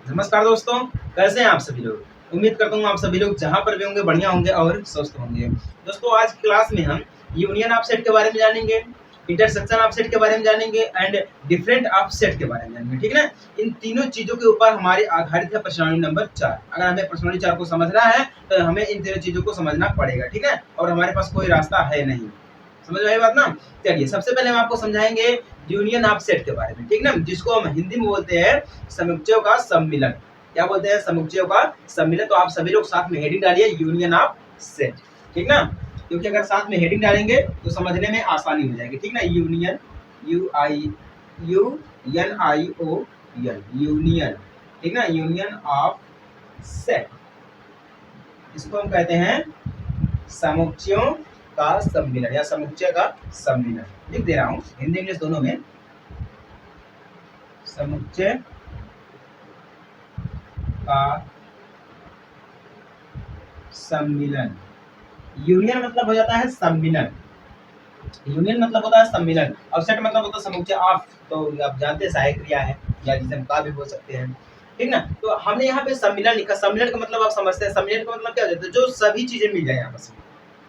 नमस्कार दोस्तों, कैसे हैं आप सभी लोग। उम्मीद करता हूँ आप सभी लोग जहाँ पर भी होंगे बढ़िया होंगे और स्वस्थ होंगे। दोस्तों आज की क्लास में हम यूनियन ऑफ सेट के बारे में जानेंगे, इंटरसेक्शन ऑफ सेट के बारे में जानेंगे एंड डिफरेंट ऑफ सेट के बारे में जानेंगे। ठीक है ना। इन तीनों चीजों के ऊपर हमारी आधारित है प्रश्नावली नंबर 4। अगर हमें प्रश्नावली 4 को समझना है तो हमें इन तीनों चीजों को समझना पड़ेगा। ठीक है, और हमारे पास कोई रास्ता है नहीं। समझ में आई बात ना। चलिए सबसे पहले हम आपको समझाएंगे यूनियन ऑफ सेट के बारे में। ठीक ना, जिसको हम हिंदी में बोलते हैं समुच्चयों का सम्मिलन। क्या बोलते हैं? समुच्चयों का सम्मिलन। तो आप सभी लोग साथ में हेडिंग डालिए यूनियन ऑफ सेट। ठीक ना, क्योंकि अगर साथ में हेडिंग डालेंगे तो समझने में आसानी हो जाएगी। ठीक ना, यूनियन UNION यूनियन। ठीक ना, यूनियन ऑफ सेट, इसको हम कहते हैं समुच्चयों का सम्मिलन या समुच्चय का सम्मिलन। लिख दे रहा हूं हिंदी इंग्लिश दोनों में, समुच्चय का सम्मिलन। यूनियन मतलब हो जाता है सम्मिलन, यूनियन मतलब होता है सम्मिलन, और सेट मतलब होता है समुच्चय ऑफ। तो आप जानते हैं सहायक क्रिया है या जिसे हम का भी बोल सकते हैं। ठीक ना, तो हमने यहाँ पे सम्मिलन लिखा। सम्मिलन का मतलब आप समझते हैं, सम्मिलन का मतलब क्या होता है? जो सभी चीजें मिल जाए आपस में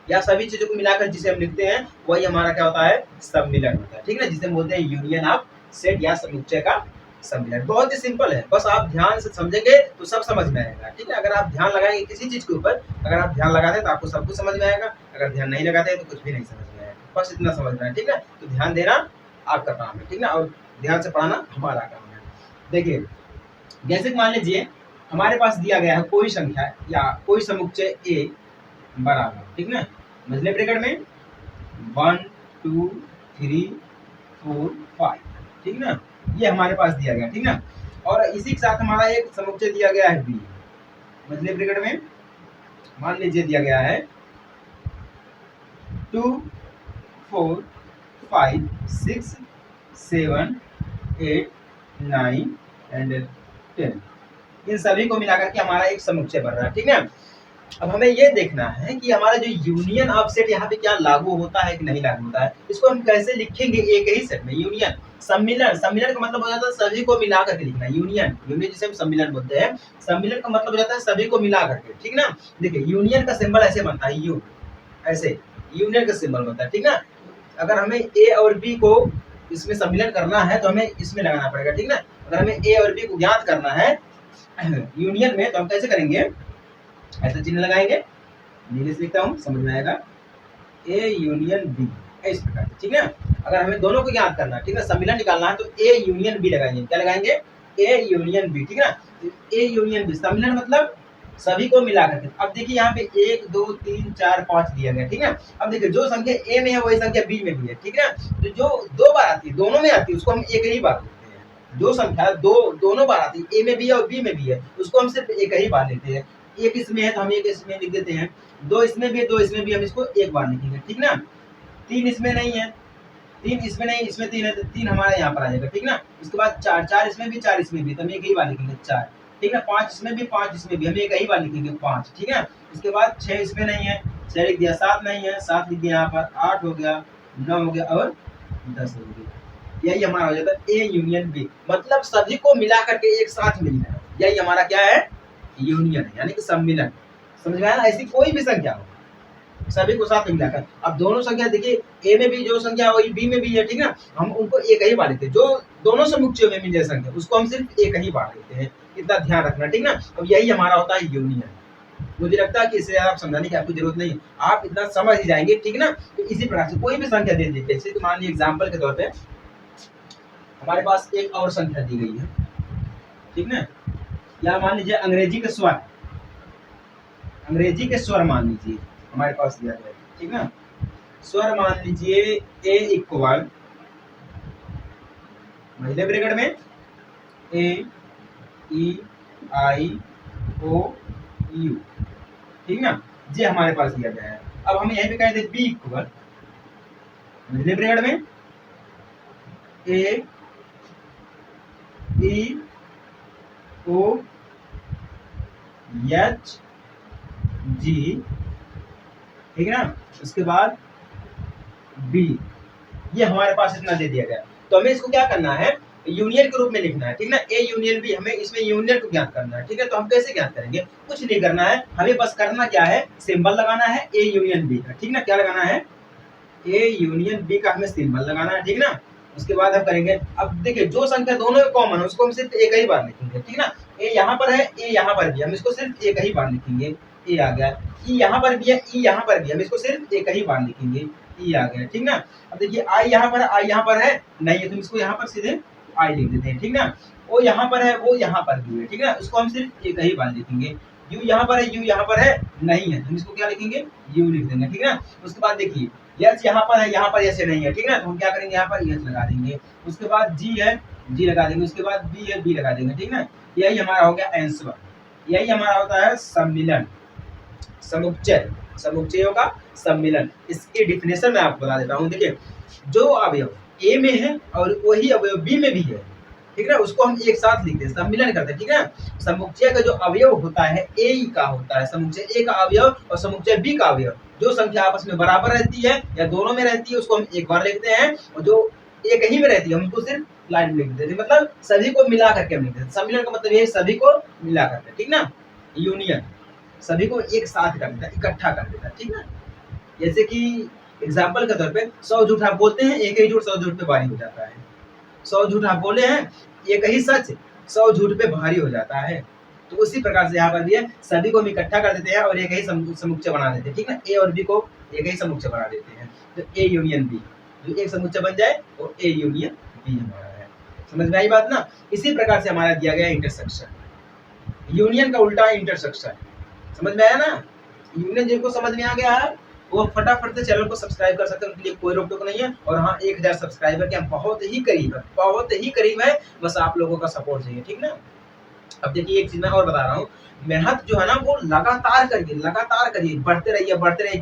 या सभी चीजों को मिलाकर जिसे हम लिखते हैं वही हमारा क्या होता है? सम्मिलन होता है। ठीक है, जिसे हम बोलते हैं यूनियन ऑफ सेट या समुच्चय का सम्मिलन। बहुत ही सिंपल है, बस आप ध्यान से समझेंगे तो सब समझ में आएगा। ठीक है, अगर आप ध्यान लगाएंगे किसी चीज के ऊपर, अगर आप ध्यान लगाते हैं तो आपको सब कुछ समझ में आएगा, अगर ध्यान नहीं लगाते हैं तो कुछ भी नहीं समझ में आएगा। बस इतना समझना है। ठीक है, तो ध्यान देना आपका काम है। ठीक ना, और ध्यान से पढ़ाना हमारा काम है। देखिए जैसे मान लीजिए हमारे पास दिया गया है कोई संख्या या कोई समुच्चय ए बराबर, ठीक ना, मझले ब्रैकेट में 1 2 3 4 5। ठीक ना, ये हमारे पास दिया गया। ठीक ना, और इसी के साथ हमारा एक समुच्चय दिया गया है बी, मझले ब्रैकेट में मान लीजिए दिया गया है 2 4 5 6 7 8 9 एंड 10। इन सभी को मिलाकर के हमारा एक समुच्चय बन रहा है। ठीक है, अब हमें ये देखना है कि हमारा जो यूनियन ऑफ सेट यहाँ पे क्या लागू होता है कि नहीं लागू होता है। इसको हम कैसे लिखेंगे एक ही सेट में? यूनियन सम्मिलन, सम्मिलन का मतलब हो जाता है सभी को मिला करके लिखना। यूनियन, यूनियन जिसे हम सम्मिलन बोलते हैं, सम्मिलन का मतलब हो जाता है सभी को मिला करके। ठीक ना, देखिए यूनियन का सिंबल ऐसे बनता है, यू, ऐसे यूनियन का सिंबल बनता है। ठीक ना, अगर हमें ए और बी को इसमें सम्मिलन करना है तो हमें इसमें लगाना पड़ेगा। ठीक ना, अगर हमें ए और बी को ज्ञात करना है यूनियन में तो हम कैसे करेंगे? ऐसा चिन्ह लगाएंगे, नीले से लिखता हूँ, समझ में आएगा, ए यूनियन बी, इस प्रकार से। ठीक है, अगर हमें दोनों को ज्ञात करना है, ठीक है, सम्मिलन निकालना है तो ए यूनियन बी लगाएंगे। क्या लगाएंगे? A union B. ठीक है ना, ए यूनियन बी, सम्मिलन मतलब सभी को मिला करके। अब देखिए यहाँ पे 1 2 3 4 5 दिया गया। ठीक है, अब देखिए जो संख्या ए में है वही संख्या बी में भी है। ठीक है, तो जो दो बार आती है, दोनों में आती है, उसको हम एक ही बार लेते हैं। जो संख्या दोनों बार आती है, ए में भी है और बी में भी है, उसको हम सिर्फ एक ही बार लेते हैं। एक इसमें है तो हम एक इसमें लिख देते हैं, दो इसमें भी है, दो इसमें भी, हम इसको एक बार लिखेंगे। ठीक ना, तीन इसमें नहीं है, तीन इसमें नहीं, इसमें तीन है तो तीन हमारा यहाँ पर आ जाएगा। ठीक ना, उसके बाद चार, चार इसमें भी, चार इसमें भी, तो हम एक ही बार लिखेंगे 4। ठीक है, 5 इसमें भी, 5 इसमें भी, हम एक ही बार लिखेंगे 5। ठीक है, उसके बाद 6 इसमें नहीं है, 6 लिख दिया, 7 नहीं है, 7 लिख दिया यहाँ पर, 8 हो गया, 9 हो गया और 10 हो गया। यही हमारा हो जाता है ए यूनियन बी, मतलब सभी को मिला करके एक साथ मिलना, यही हमारा क्या है? यूनियन है, यानी कि सम्मिलन। समझ में आया ना? ऐसी कोई भी संख्या हो, सभी को साथ में मिलाकर। अब दोनों संख्या देखिए, ए में भी जो संख्या वही बी में भी है। ठीक है, हम उनको एक ही बार लेते हैं। जो दोनों समुच्चयों में मिल जाए संख्या उसको हम सिर्फ एक ही बार लेते हैं, इतना ध्यान रखना। ठीक ना, अब यही हमारा होता है यूनियन। मुझे लगता है कि इससे आप समझाने की आपको जरूरत नहीं, आप इतना समझ ही जाएंगे। ठीक ना, तो इसी प्रकार से कोई भी संख्या दे दीजिए, जैसे मान लीजिए एग्जाम्पल के तौर पर हमारे पास एक और संख्या दी गई है। ठीक ना, या मान लीजिए अंग्रेजी के स्वर, अंग्रेजी के स्वर मान लीजिए हमारे पास दिया गया है। ठीक ना, स्वर मान लीजिए ए इक्वल, मझले ब्रैकेट में ए ई आई ओ यू। ठीक ना, ये हमारे पास दिया गया है। अब हम यहीं पे कह दें बी इक्वल, मझले ब्रैकेट में ए ई ओ एच जी। ठीक है ना, उसके बाद बी, ये हमारे पास इतना दे दिया गया। तो हमें इसको क्या करना है? यूनियन के रूप में लिखना है, ठीक ना। ए यूनियन बी, हमें इसमें यूनियन को ज्ञात करना है, ठीक है। तो हम कैसे ज्ञात करेंगे? कुछ नहीं करना है, हमें बस करना क्या है, सिंबल लगाना है ए यूनियन बी का, ठीक ना। क्या लगाना है? ए यूनियन बी का हमें सिंबल लगाना है, ठीक ना। उसके बाद हम करेंगे, अब देखिए जो संख्या दोनों में कॉमन है उसको हम सिर्फ एक ही बार लिखेंगे, ठीक ना। ए यहाँ पर है, ए यहाँ पर भी, हम इसको सिर्फ एक ही बार लिखेंगे, ए आ गया। ई यहाँ पर भी है, ई यहाँ पर भी, हम इसको सिर्फ एक ही बार लिखेंगे, ई आ गया, ठीक ना। अब देखिए आई यहाँ पर, आई यहाँ पर है नहीं है, तो इसको यहाँ पर सीधे आई लिख देते हैं, ठीक ना। ओ यहाँ पर है, वो यहाँ पर भी है, ठीक ना, उसको हम सिर्फ एक ही बार लिखेंगे। यू यहाँ पर है, यू यहाँ पर है नहीं है, तो हम इसको क्या लिखेंगे, यू लिख देंगे, ठीक ना। उसके बाद देखिए यस यहाँ पर है, यहाँ पर यस नहीं है, ठीक ना, तो हम क्या करेंगे, यहाँ पर यस लगा देंगे। उसके बाद जी है, जी लगा देंगे। उसके बाद बी है, बी लगा देंगे, ठीक ना। यही हमारा हो गया आंसर। यही हमारा होता है सम्मिलन, समुच्चय, समुच्चयों का सम्मिलन। इसकी डिफिनेशन मैं आपको बता देता हूँ। देखिए जो अवयव ए में है और वही अवयव बी में भी है, ठीक है, उसको हम एक साथ लिखते हैं, सम्मिलन करते हैं, ठीक है। समुच्चय का जो अवयव होता है ए का होता है, समुच्चय ए का अवयव और समुच्चय बी का अवयव, जो संख्या आपस में बराबर रहती है या दोनों में रहती है उसको हम एक बार लिखते हैं, और जो एक ही में रहती है हम उसको सिर्फ लाइन में लिख देते हैं, मतलब सभी को मिला करके हम लिखते हैं। सम्मिलन का मतलब ये है सभी को मिला करके, ठीक ना। यूनियन सभी को एक साथ कर देता है, इकट्ठा कर देता है, ठीक ना। जैसे कि एग्जाम्पल के तौर पे 100 झूठ आप बोलते हैं, एक ही झूठ 100 झूठ पे भारी हो जाता है। 100 झूठ आप बोले हैं, एक ही सच 100 झूठ पे भारी हो जाता है। तो उसी प्रकार से यहाँ पर भी है, सभी को हम इकट्ठा कर देते हैं और एक ही समुच्चय बना देते हैं, ठीक है। ए और बी को एक ही समुच्चय बना देते हैं, तो ए यूनियन बी, जो एक समुच्चय बन जाए वो ए यूनियन बी हमारा है। समझ में आई बात ना। इसी प्रकार से हमारा दिया गया इंटरसेक्शन, यूनियन का उल्टा इंटरसेक्शन। समझ में आया ना। यूनियन जिनको समझ में आ गया है वो फटाफट से चैनल को सब्सक्राइब कर सकते हैं, उनके लिए कोई रोक टोक नहीं है। और हाँ 1000 सब्सक्राइबर के हम बहुत ही करीब है, बहुत ही करीब है, बस आप लोगों का सपोर्ट चाहिए, ठीक ना। अब देखिए एक चीज मैं और बता रहा हूँ, मेहनत जो है ना वो लगातार करिए, बढ़ते रहिए।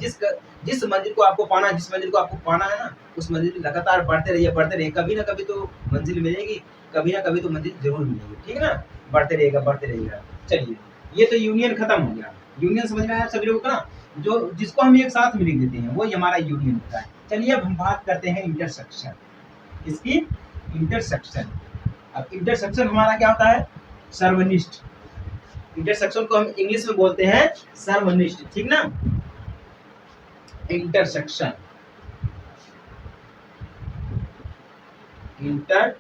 जिस मंजिल को आपको पाना है, जिस मंजिल को आपको पाना है ना, उस मंजिल लगातार बढ़ते रहिए। कभी ना कभी तो मंजिल मिलेगी, कभी ना कभी तो मंजिल जरूर मिलेगी, ठीक है ना। बढ़ते रहिएगा। चलिए ये तो यूनियन खत्म हो गया। यूनियन समझ में आया सभी लोगों को ना, जो जिसको हम एक साथ में लिख देते हैं वो हमारा यूनियन होता है। चलिए अब हम बात करते हैं इंटरसेक्शन, इसकी इंटरसेक्शन। अब इंटरसेक्शन हमारा क्या होता है, सर्वनिष्ठ। इंटरसेक्शन को हम इंग्लिश में बोलते हैं सर्वनिष्ठ, ठीक ना। इंटरसेक्शन, इंटरसेक्शन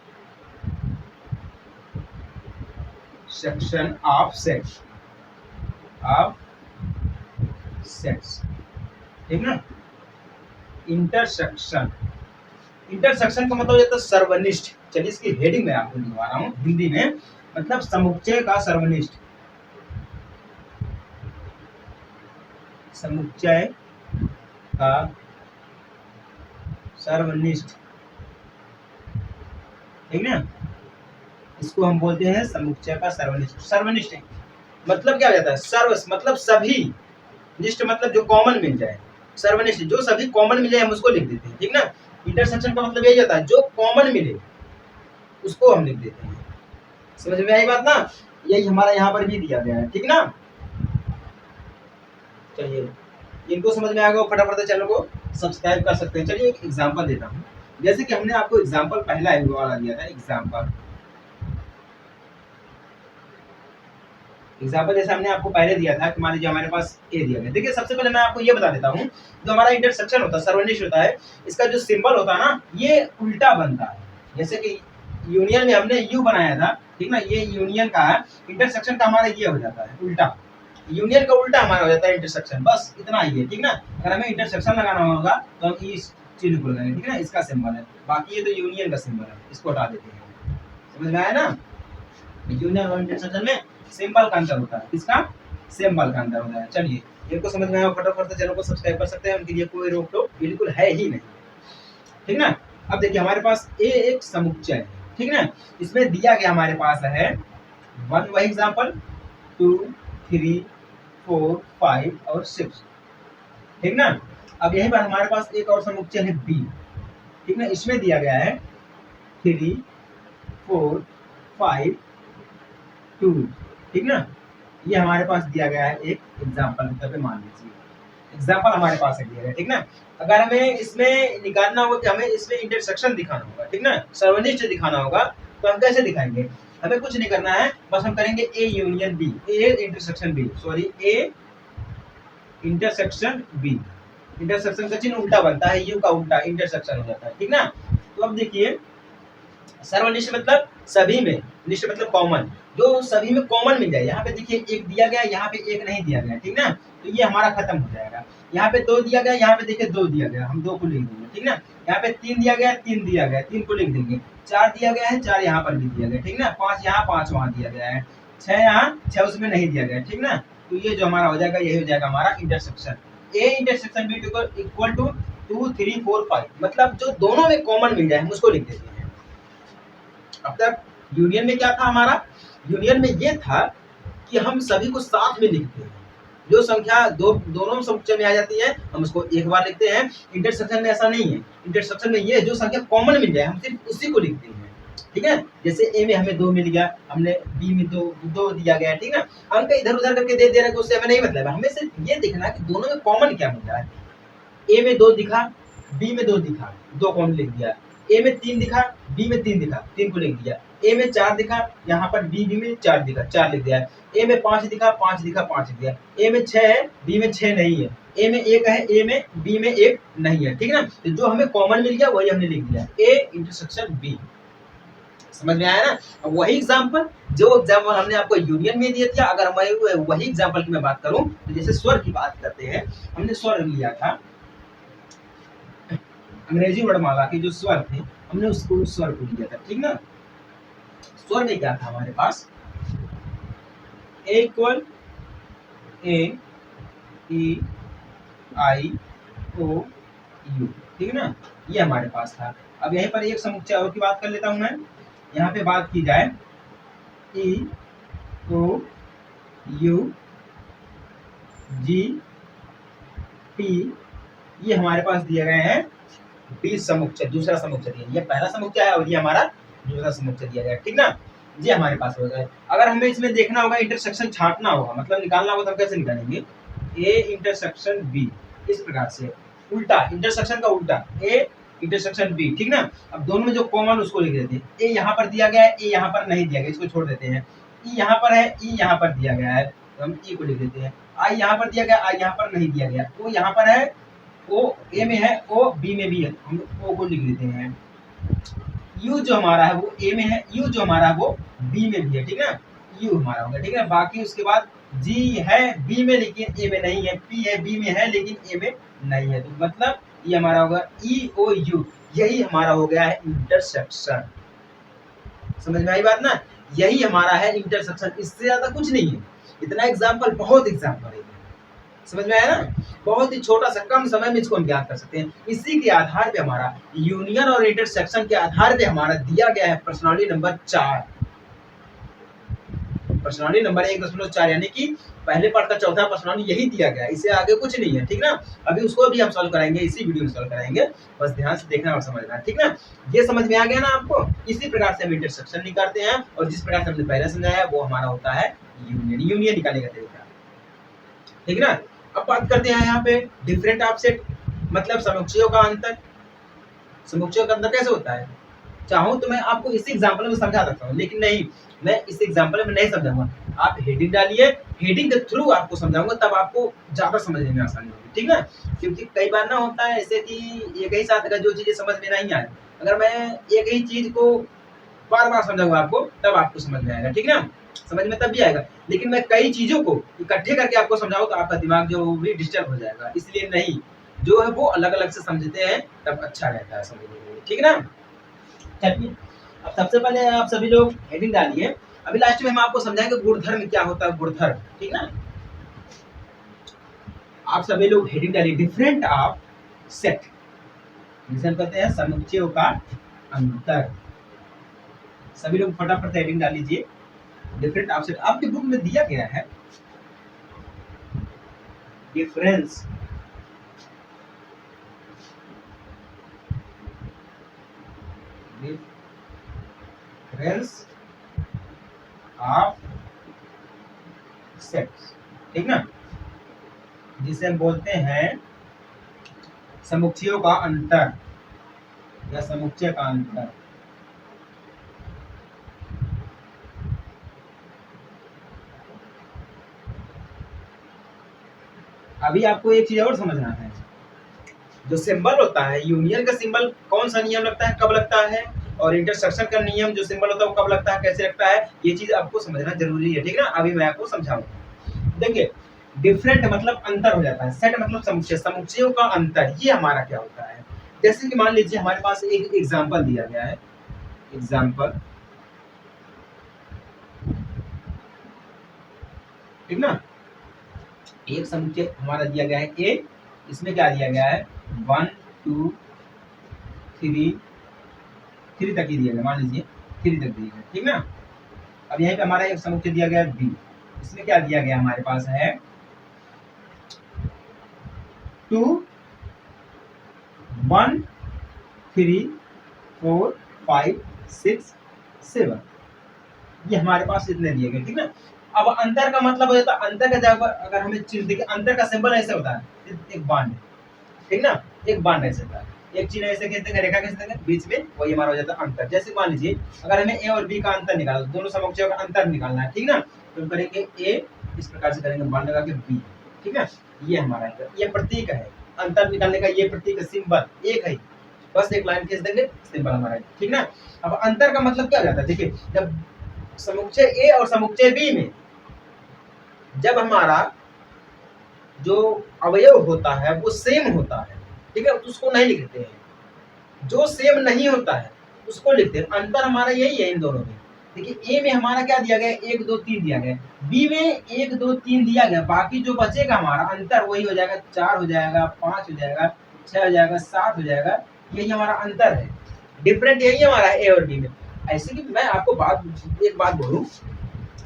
ऑफ सेक्स, ठीक ना। इंटरसेक्शन का मतलब होता है सर्वनिष्ठ। चलिए इसकी हेडिंग में आपको लिखवा रहा हूँ हिंदी में, मतलब समुच्चय का सर्वनिष्ठ, समुच्चय का सर्वनिष्ठ, ठीक ना। इसको हम बोलते हैं समुच्चय का सर्वनिष्ठ। सर्वनिष्ठ मतलब क्या हो जाता है, सर्व मतलब सभी, निष्ठ मतलब जो कॉमन मिल जाए, सर्वनिष्ठ जो सभी कॉमन मिले हम उसको लिख देते हैं, ठीक ना। इंटरसेक्शन का मतलब यही होता है जो कॉमन मिले उसको हम लिख देते हैं। समझ में आई बात ना। यही हमारा यहाँ पर भी दिया गया है, ठीक ना। चलिए इनको समझ में आ गया फटाफट से चैनल को सब्सक्राइब कर सकते हैं। चलिए एक एग्जांपल देता हूँ, जैसे कि हमने आपको एग्जांपल पहला वाला दिया था, एग्जाम्पल जैसे हमने आपको पहले दिया था कि मान लीजिए हमारे पास ए दिया गया। देखिए सबसे पहले मैं आपको ये बता देता हूँ, जो हमारा इंटरसेक्शन होता है, सर्वनिष्ठ होता है, इसका जो सिंबल होता है ना ये उल्टा बनता है। जैसे कि यूनियन में हमने यू बनाया था, ठीक ना, ये यूनियन का है, इंटरसेक्शन का हमारा ये हो जाता है उल्टा, यूनियन का उल्टा हमारा हो जाता है इंटरसेक्शन, बस इतना ही है, ठीक ना। अगर हमें इंटरसेक्शन लगाना होगा तो हम इस चिन्ह को लगाएंगे, ठीक है ना, इसका सिंबल है, बाकी ये तो यूनियन का सिंबल है, इसको हटा देते हैं। समझ में आया ना। यूनियन और इंटरसेक्शन में सिंबल का अंतर होता है, इसका सिंबल का अंतर होता है। चलिए इनको समझ में आया फटाफट से चैनल को सब्सक्राइब कर सकते हैं, उनके लिए कोई रोक टोक बिल्कुल है ही नहीं, ठीक ना। अब देखिए हमारे पास ए एक समुच्चय है, ठीक ना, इसमें दिया गया हमारे पास है 1 वही एग्जांपल, 2 3 4 5 और 6, ठीक ना। अब यहीं पर हमारे पास एक और समुच्चय है बी, ठीक ना, इसमें दिया गया है 3 4 5 2, ठीक ना। ये हमारे पास दिया गया है एक एग्जांपल के तौर पे, मान लीजिए एग्जांपल हमारे पास है दिया गया, ठीक ना। अगर हमें इसमें निकालना होगा कि हमें इसमें इंटरसेक्शन दिखाना होगा, ठीक ना, सर्वनिष्ठ दिखाना होगा, तो हम कैसे दिखाएंगे? हमें कुछ नहीं करना है, बस हम करेंगे A union B, A intersection B, sorry A intersection B. Intersection का चिन्ह उल्टा बनता है, यू का उल्टा इंटरसेक्शन हो जाता है, ठीक ना। तो अब देखिए सर्वनिष्ठ मतलब सभी में, निष्ठ मतलब कॉमन, जो सभी में कॉमन मिल जाए। यहाँ पे देखिए एक दिया गया, यहाँ पे एक नहीं दिया गया, ठीक ना, तो ये हमारा खत्म हो जाएगा। यहाँ पे दो दिया गया, यहाँ पे देखिए दो दिया गया, हम दो को लिख देंगे, ठीक ना। यहाँ पे तीन दिया गया, तीन दिया गया, तीन को लिख देंगे। चार दिया गया है, चार यहाँ पर भी दिया गया, ठीक ना। पांच यहाँ, पांच वहां दिया गया है। छह यहाँ, छह उसमें नहीं दिया गया, ठीक ना। तो ये जो हमारा हो जाएगा, यही हो जाएगा हमारा intersection. A intersection B equal to 2 3 4 5, मतलब जो दोनों में कॉमन मिल जाए हम उसको लिख देते हैं। अब तक यूनियन में क्या था हमारा? यूनियन में ये था कि हम सभी को साथ में लिखते हैं, जो संख्या दोनों समुच्चय में आ जाती है हम उसको एक बार लिखते हैं। इंटरसेक्शन में ऐसा नहीं है, इंटरसेक्शन में ये जो संख्या कॉमन मिल जाए हम सिर्फ उसी को लिखते हैं, ठीक है। जैसे ए में हमें 2 मिल गया, हमने बी में 2 दिया गया, ठीक है। अंक इधर उधर करके दे रहे हैं तो उससे हमें नहीं मतलब है, हमें सिर्फ ये देखना है कि दोनों में कॉमन क्या मिल रहा है। ए में 2 दिखा, बी में 2 दिखा, 2 कॉमन लिख दिया। ए में 3 दिखा, बी में 3 दिखा, 3 को लिख दिया। ए में 4 दिखा, यहाँ पर बी में 4 दिखा, 4 लिख दिया। ए में 5 दिखा, 5 दिखा, 5 लिख दिया। ए में 6 है, बी में 6 नहीं है। ए में 1 है, ए में बी में 1 नहीं है, ठीक है ना। तो जो हमें कॉमन मिल गया वही हमने लिख दिया, ए इंटरसेक्शन बी। समझ में आया ना? अब वही एग्जांपल, जो एग्जांपल हमने आपको यूनियन में दिया था, अगर मैं वही एग्जांपल की मैं बात करूं तो जैसे स्वर की बात करते हैं, हमने स्वर लिया था अंग्रेजी वर्णमाला के जो स्वर थे, हमने उसको स्वर को लिया था, ठीक ना। स्वर में क्या था हमारे पास? ए equal A E I O you, ठीक ना, ये हमारे पास था। अब यहीं पर एक समुच्चय और की बात कर लेता हूं मैं। यहाँ पे बात की जाए ई ओ यू जी पी, ये हमारे पास दिए गए हैं 20 समुच्चय, दूसरा समुच्चय दिया, ये पहला समुच्चय है और ये हमारा दूसरा समुच्चय दिया गया, ठीक ना। ये हमारे पास हो गया। अगर हमें इसमें देखना होगा, इंटरसेक्शन छांटना होगा, मतलब निकालना होगा, तो कैसे निकालेंगे? ए इंटरसेक्शन बी, इस प्रकार से उल्टा, इंटरसेक्शन का उल्टा, ए इंटरसेक्शन बी, ठीक ना। अब दोनों में जो कॉमन उसको लिख देते हैं। ए यहाँ पर दिया गया है, ए यहाँ पर नहीं दिया गया, इसको छोड़ देते हैं। ई यहाँ पर है, ई यहाँ पर दिया गया है, तो हम ई को लिख देते हैं। आई यहाँ पर दिया गया, आई यहाँ पर नहीं दिया गया। ओ यहाँ पर है, ओ ए में है, ओ बी में भी है, हम ओ को लिख देते हैं। यू जो हमारा है वो ए में है, यू जो हमारा है वो बी में भी है, ठीक है। यू हमारा होगा, ठीक है। बाकी उसके बाद जी है बी में लेकिन ए में नहीं है, पी है बी में है लेकिन ए में नहीं है, तो मतलब ये हमारा होगा ई ओ यू, यही हमारा हो गया है इंटरसेक्शन। समझ में आई बात ना? यही हमारा है इंटरसेक्शन, इससे ज्यादा कुछ नहीं है। इतना एग्जाम्पल, बहुत एग्जाम्पल है, समझ में आया ना? बहुत ही छोटा सा कम समय में इसको हम ज्ञात कर सकते हैं। इसी के आधार पे हमारा यूनियन और इंटरसेक्शन के आधार पे हमारा दिया गया है प्रश्नावली नंबर 4, प्रश्नावली नंबर 1.4, यानी कि पहले पार्ट का चौथा प्रश्नावली यही दिया गया है, इससे आगे कुछ नहीं है, ठीक ना। अभी उसको भी हम सॉल्व कराएंगे, इसी वीडियो में सॉल्व कराएंगे, बस ध्यान से देखना और समझना, ठीक ना। ये समझ में आ गया ना आपको? इसी प्रकार से हम इंटरसेक्शन निकालते हैं, और जिस प्रकार से हमने पहले समझाया वो हमारा होता है यूनियन, यूनियन निकालने का तरीका, ठीक ना। अब बात करते हैं यहाँ पे डिफरेंट ऑफसेट, मतलब समुच्चयों का अंतर। समुच्चयों का अंतर कैसे होता है? चाहूं तो मैं आपको इसी एग्जांपल में समझा सकता हूं, लेकिन नहीं, मैं इस एग्जांपल में नहीं समझाऊंगा। आप हेडिंग डालिए, हेडिंग के थ्रू आपको समझाऊंगा, तब आपको ज्यादा समझने में आसानी होगी, ठीक ना। क्योंकि कई बार ना होता है ऐसे कि एक ही साथ अगर जो चीजें समझ में नहीं आए, अगर मैं एक ही चीज को बार बार समझाऊंगा आपको, तब आपको समझ में आएगा, ठीक ना। समझ में तब भी आएगा, लेकिन मैं कई चीजों को इकट्ठे करके आपको समझाऊं तो आपका दिमाग जो भी डिस्टर्ब हो जाएगा, इसलिए नहीं, जो है वो अलग अलग से समझते हैं तब अच्छा रहता है समझने के लिए, ठीक ना। चलिए, अब सबसे पहले आप सभी लोग हेडिंग डालिए। अभी लास्ट में हम आपको समझाएंगे गुणधर्म क्या होता है, गुणधर्म, ठीक ना। आप सभी लोग हेडिंग डालिए, डिफरेंट ऑफ सेट, जिसे कहते हैं समुच्चयों का अंतर। सभी लोग फटाफट हेडिंग डाल लीजिए, डिफरेंट ऑफ सेट। आपके बुक में दिया गया है डिफरेंस ऑफ सेट्स, ठीक ना, जिसे हम बोलते हैं समुच्चयों का अंतर या समुच्चय का अंतर। अभी आपको एक चीज और समझना है, जो सिंबल होता है यूनियन का सिंबल कौन सा नियम लगता है, कब लगता है, और इंटरसेक्शन का नियम जो सिंबल होता है वो कब लगता है, कैसे लगता है, ये चीज आपको समझना जरूरी है, ठीक है ना। अभी मैं आपको समझाऊंगा। देखिए, डिफरेंट मतलब अंतर हो जाता है, सेट मतलब समुच्चय, समुच्चयों का अंतर, ये हमारा क्या होता है। जैसे कि मान लीजिए हमारे पास एक एग्जाम्पल दिया गया है, एग्जाम्पल, ठीक ना। एक समुच्चय हमारा दिया गया है ए, इसमें क्या दिया गया है 1 2 3 3 तक ही दिया गया, मान लीजिए 3 तक दिया गया, ठीक ना। अब यहीं पे हमारा एक समुच्चय दिया गया है बी, इसमें क्या दिया गया हमारे पास है 2 1 3 4 5 6 7, ये हमारे पास इतने दिए गए, ठीक ना। अब अंतर का मतलब हो जाता है, अंतर का जब अगर हमें चीज देखिए, अंतर का सिंबल ऐसे होता है, एक बांड, ठीक ना, एक बांड ऐसे होता है, एक चीज ऐसे खींच देंगे, रेखा खींच देंगे बीच में, वही हमारा हो जाता है अंतर। जैसे मान लीजिए अगर हमें ए और बी का अंतर निकालना, दोनों समुच्चयों का अंतर निकालना है, ठीक ना, तो हम करेंगे ए, इस प्रकार से करेंगे बांड लगा के बी, ठीक है, ये हमारा अंतर, ये प्रतीक है अंतर निकालने का, ये प्रतीक है, सिंबल एक है, बस एक लाइन खींच देंगे, सिंबल हमारा है, ठीक ना। अब अंतर का मतलब क्या हो जाता है, देखिए जब समुच्चय ए और समुच्चय बी में जब हमारा जो अवयव होता है वो सेम होता है, ठीक है, तो उसको नहीं लिखते हैं, जो सेम नहीं होता है उसको लिखते हैं। अंतर हमारा यही है इन दोनों में। देखिए ए में हमारा क्या दिया गया, 1 2 3 दिया गया, बी में 1 2 3 दिया गया, बाकी जो बचेगा हमारा अंतर वही हो जाएगा, 4 हो जाएगा, 5 हो जाएगा, 6 हो जाएगा, 7 हो जाएगा, यही हमारा अंतर है, डिफरेंट यही हमारा है ए और बी में। ऐसे कि मैं आपको एक बात बोलूं,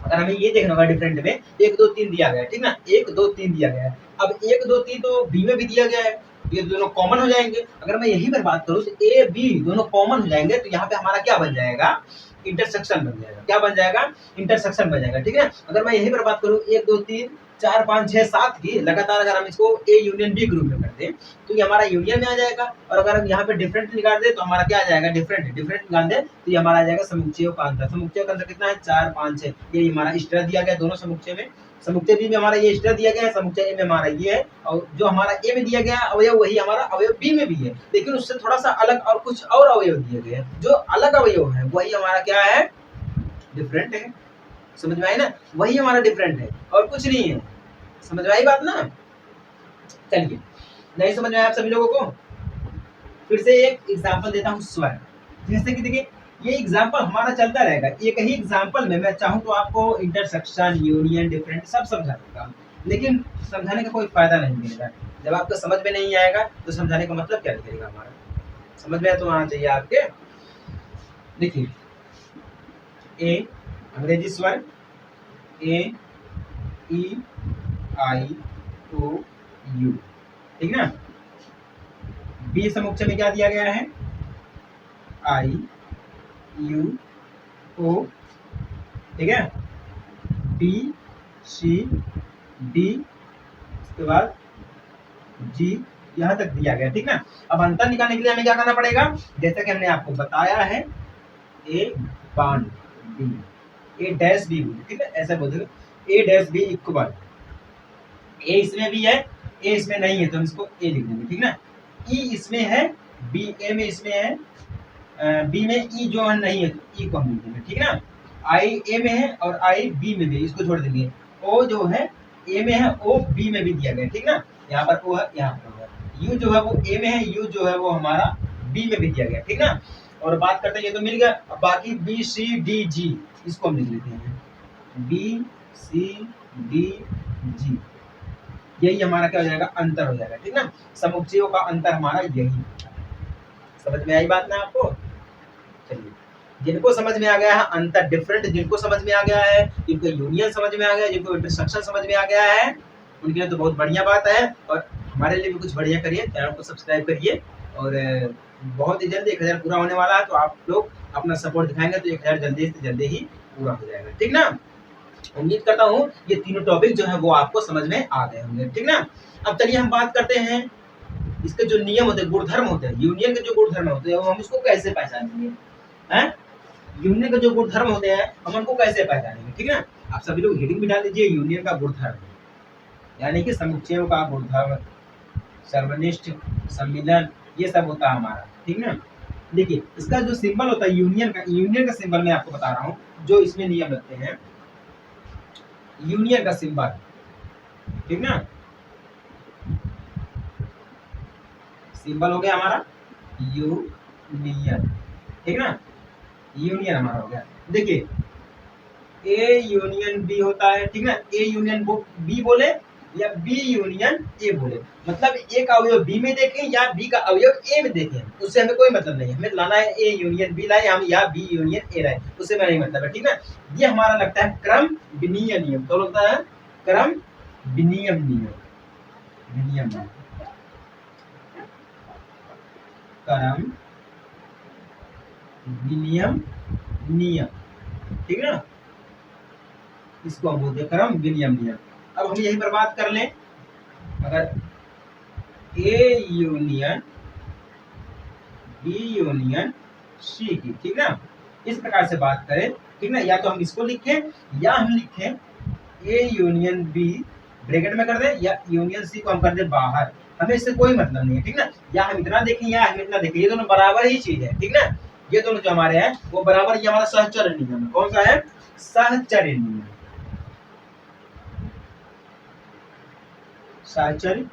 अगर हमें ये देखना होगा डिफरेंट में 1 2 3 दिया गया है, ठीक ना, 1 2 3 दिया गया है, अब 1 2 3 तो बी में भी दिया गया है, ये दोनों कॉमन हो जाएंगे। अगर मैं यही पर बात करूं तो ए बी दोनों कॉमन हो जाएंगे, तो यहाँ पे हमारा क्या बन जाएगा, इंटरसेक्शन बन जाएगा, क्या बन जाएगा, इंटरसेक्शन बन जाएगा, ठीक है। अगर मैं यही पर बात करूं 1 2 3 4 5 6 7 की लगातार, अगर हम इसको ए यूनियन बी ग्रुप में कर दें तो ये हमारा यूनियन में आ जाएगा, और अगर हम यहाँ पे डिफरेंट निकाल दें तो हमारा क्या आ जाएगा, डिफरेंट डिफरेंट निकाल दें तो ये हमारा आ जाएगा समुच्चयों का अंतर। समुच्चयों का अंतर कितना है, 4 5 6, ये हमारा स्टर दिया गया दोनों समुच्चय में, समुच्चय बी में हमारा ये स्टर दिया गया है, समुच्चय ए में हमारा ये है, और जो हमारा ए में दिया गया अवयव वही हमारा अवयव बी में भी है, लेकिन उससे थोड़ा सा अलग और कुछ और अवयव दिए गए हैं, जो अलग अवयव है वही हमारा क्या है, डिफरेंट है। समझ में आई ना, वही हमारा डिफरेंट है और कुछ नहीं है। समझ में आई बात ना। चलिए, नहीं समझ में आया आप सभी लोगों को, फिर से एक एग्जांपल देता हूँ स्वर। जैसे कि देखिए ये एग्जांपल हमारा चलता रहेगा, एक ही एग्जांपल में मैं चाहूँ तो आपको इंटरसेक्शन यूनियन डिफरेंट सब समझा दूंगा, लेकिन समझाने का कोई फायदा नहीं मिलेगा। जब आपको समझ में नहीं आएगा तो समझाने का मतलब क्या निकलेगा हमारा, समझ में तो आना चाहिए आपके। देखिए ए अंग्रेजी स्वर, ए ई आई ओ यू, ठीक ना। बी समुच्चय में क्या दिया गया है, आई यू ओ, ठीक है, बी सी डी, उसके बाद जी, यहाँ तक दिया गया, ठीक ना। अब अंतर निकालने के लिए हमें क्या करना पड़ेगा, जैसा कि हमने आपको बताया है, ए बांड बी, ए डैश बी, ठीक है, ऐसा बोल देंगे ए डैश बी इक्वल, ए इसमें भी है, ए इसमें नहीं है तो हम इसको ए लिख देंगे, ठीक ना। ई इसमें है, बी ए में इसमें है, बी में ई जो है नहीं है तो ई को हम लिख देंगे, ठीक है ना। आई ए में है और आई बी में भी, इसको छोड़ देंगे। ओ जो है ए में है, ओ बी में भी दिया गया, ठीक ना, यहाँ पर ओ है, यहाँ पर ओ है। यू जो है वो ए में है, यू जो है वो हमारा बी में भी दिया गया, ठीक ना। और बात करते हैं, ये तो मिल गया, अब बाकी बी सी डी जी इसको हम लिख लेते हैं, बी सी डी जी, यही हमारा क्या हो जाएगा, अंतर हो जाएगा, ठीक ना। समुच्चयों का अंतर हमारा यही है। समझ में आई बात ना आपको। चलिए, जिनको समझ में आ गया है अंतर डिफरेंट, जिनको समझ में आ गया है, जिनको यूनियन समझ में आ गया, जिनको इंटरसेक्शन समझ में आ गया है, उनके लिए तो बहुत बढ़िया बात है, और हमारे लिए भी कुछ बढ़िया करिए, चैनल को सब्सक्राइब करिए, और बहुत ही जल्दी 1000 पूरा होने वाला है, तो आप लोग अपना सपोर्ट दिखाएंगे तो 1000 जल्दी से जल्दी ही पूरा हो जाएगा, ठीक ना। उम्मीद करता हूँ ये तीनों टॉपिक जो है वो आपको समझ में आ गए होंगे, ठीक ना। अब चलिए हम बात करते हैं इसके जो नियम होते हैं, गुणधर्म होते हैं, यूनियन के जो गुणधर्म होते हैं वो हम इसको कैसे पहचानेंगे, हैं, यूनियन के जो गुणधर्म होते हैं हम उनको कैसे पहचानेंगे, ठीक है। आप सभी लोग हेडिंग भी डाल दीजिए, यूनियन का गुणधर्म, यानी कि समुच्चयों का बोधक, सर्वनिष्ठ, सम्मिलन, ये सब होता है हमारा, ठीक ना। देखिए इसका जो सिंबल होता है यूनियन का सिंबल मैं आपको बता रहा हूँ, जो इसमें नियम लगते हैं, यूनियन का सिंबल, ठीक ना, सिंबल हो गया हमारा यूनियन, ठीक ना, यूनियन हमारा हो गया। देखिए ए यूनियन बी होता है, ठीक ना, ए यूनियन बी बोले या बी यूनियन ए बोले, मतलब ए का अवयव बी में देखें या बी का अवयव ए में देखें, उससे हमें कोई मतलब नहीं है। हमें लाना है ए यूनियन बी लाए हम या बी यूनियन ए लाए, उससे हमें नहीं मतलब है, ठीक ना। ये हमारा लगता है क्रम विनिमय नियम, तो लगता है क्रम विनिमय नियम, विनिमय क्रम विनिमय नियम, ठीक ना, इसको हम बोलते हैं क्रम विनिमय नियम। अब हम यही पर बात कर लें, अगर A union B union C की, ठीक ना, इस प्रकार से बात करें, ठीक ना, या तो हम इसको लिखें या हम लिखें ए यूनियन बी ब्रैकेट में कर दें, या यूनियन सी को हम कर दें बाहर, हमें इससे कोई मतलब नहीं है, ठीक ना। या हम इतना देखें या हम इतना देखें, ये दोनों बराबर ही चीज है, ठीक ना, ये दोनों जो हमारे हैं वो बराबर, ये हमारा सहचर्य नियम है। कौन सा है? सहचर्य नियम, सहचर्य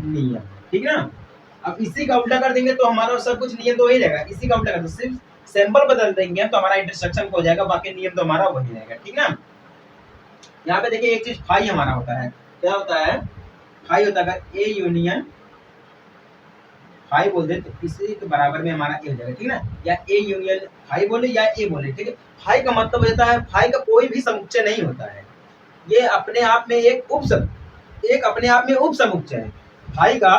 नियम, ठीक ना। अब इसी का उल्टा कर देंगे तो हमारा सब कुछ नियम तो वही रहेगा, इसी का उल्टा कर दो, सिर्फ सिंबल बदल देंगे तो हमारा इंटरसेक्शन हो जाएगा, बाकी नियम तो हमारा वही रहेगा, ठीक ना। यहाँ पे देखिए एक चीज फाई हमारा होता है, क्या होता है? फाई होता है, अगर ए यूनियन फाई बोल दे तो इसी के बराबर में हमारा ए हो जाएगा, ठीक ना, या ए यूनियन फाई बोले या ए बोले, ठीक है। फाई का मतलब होता है, फाई का कोई भी समुच्चय नहीं होता है, ये अपने आप में एक अपने आप में उप समुच्चय है। फाई का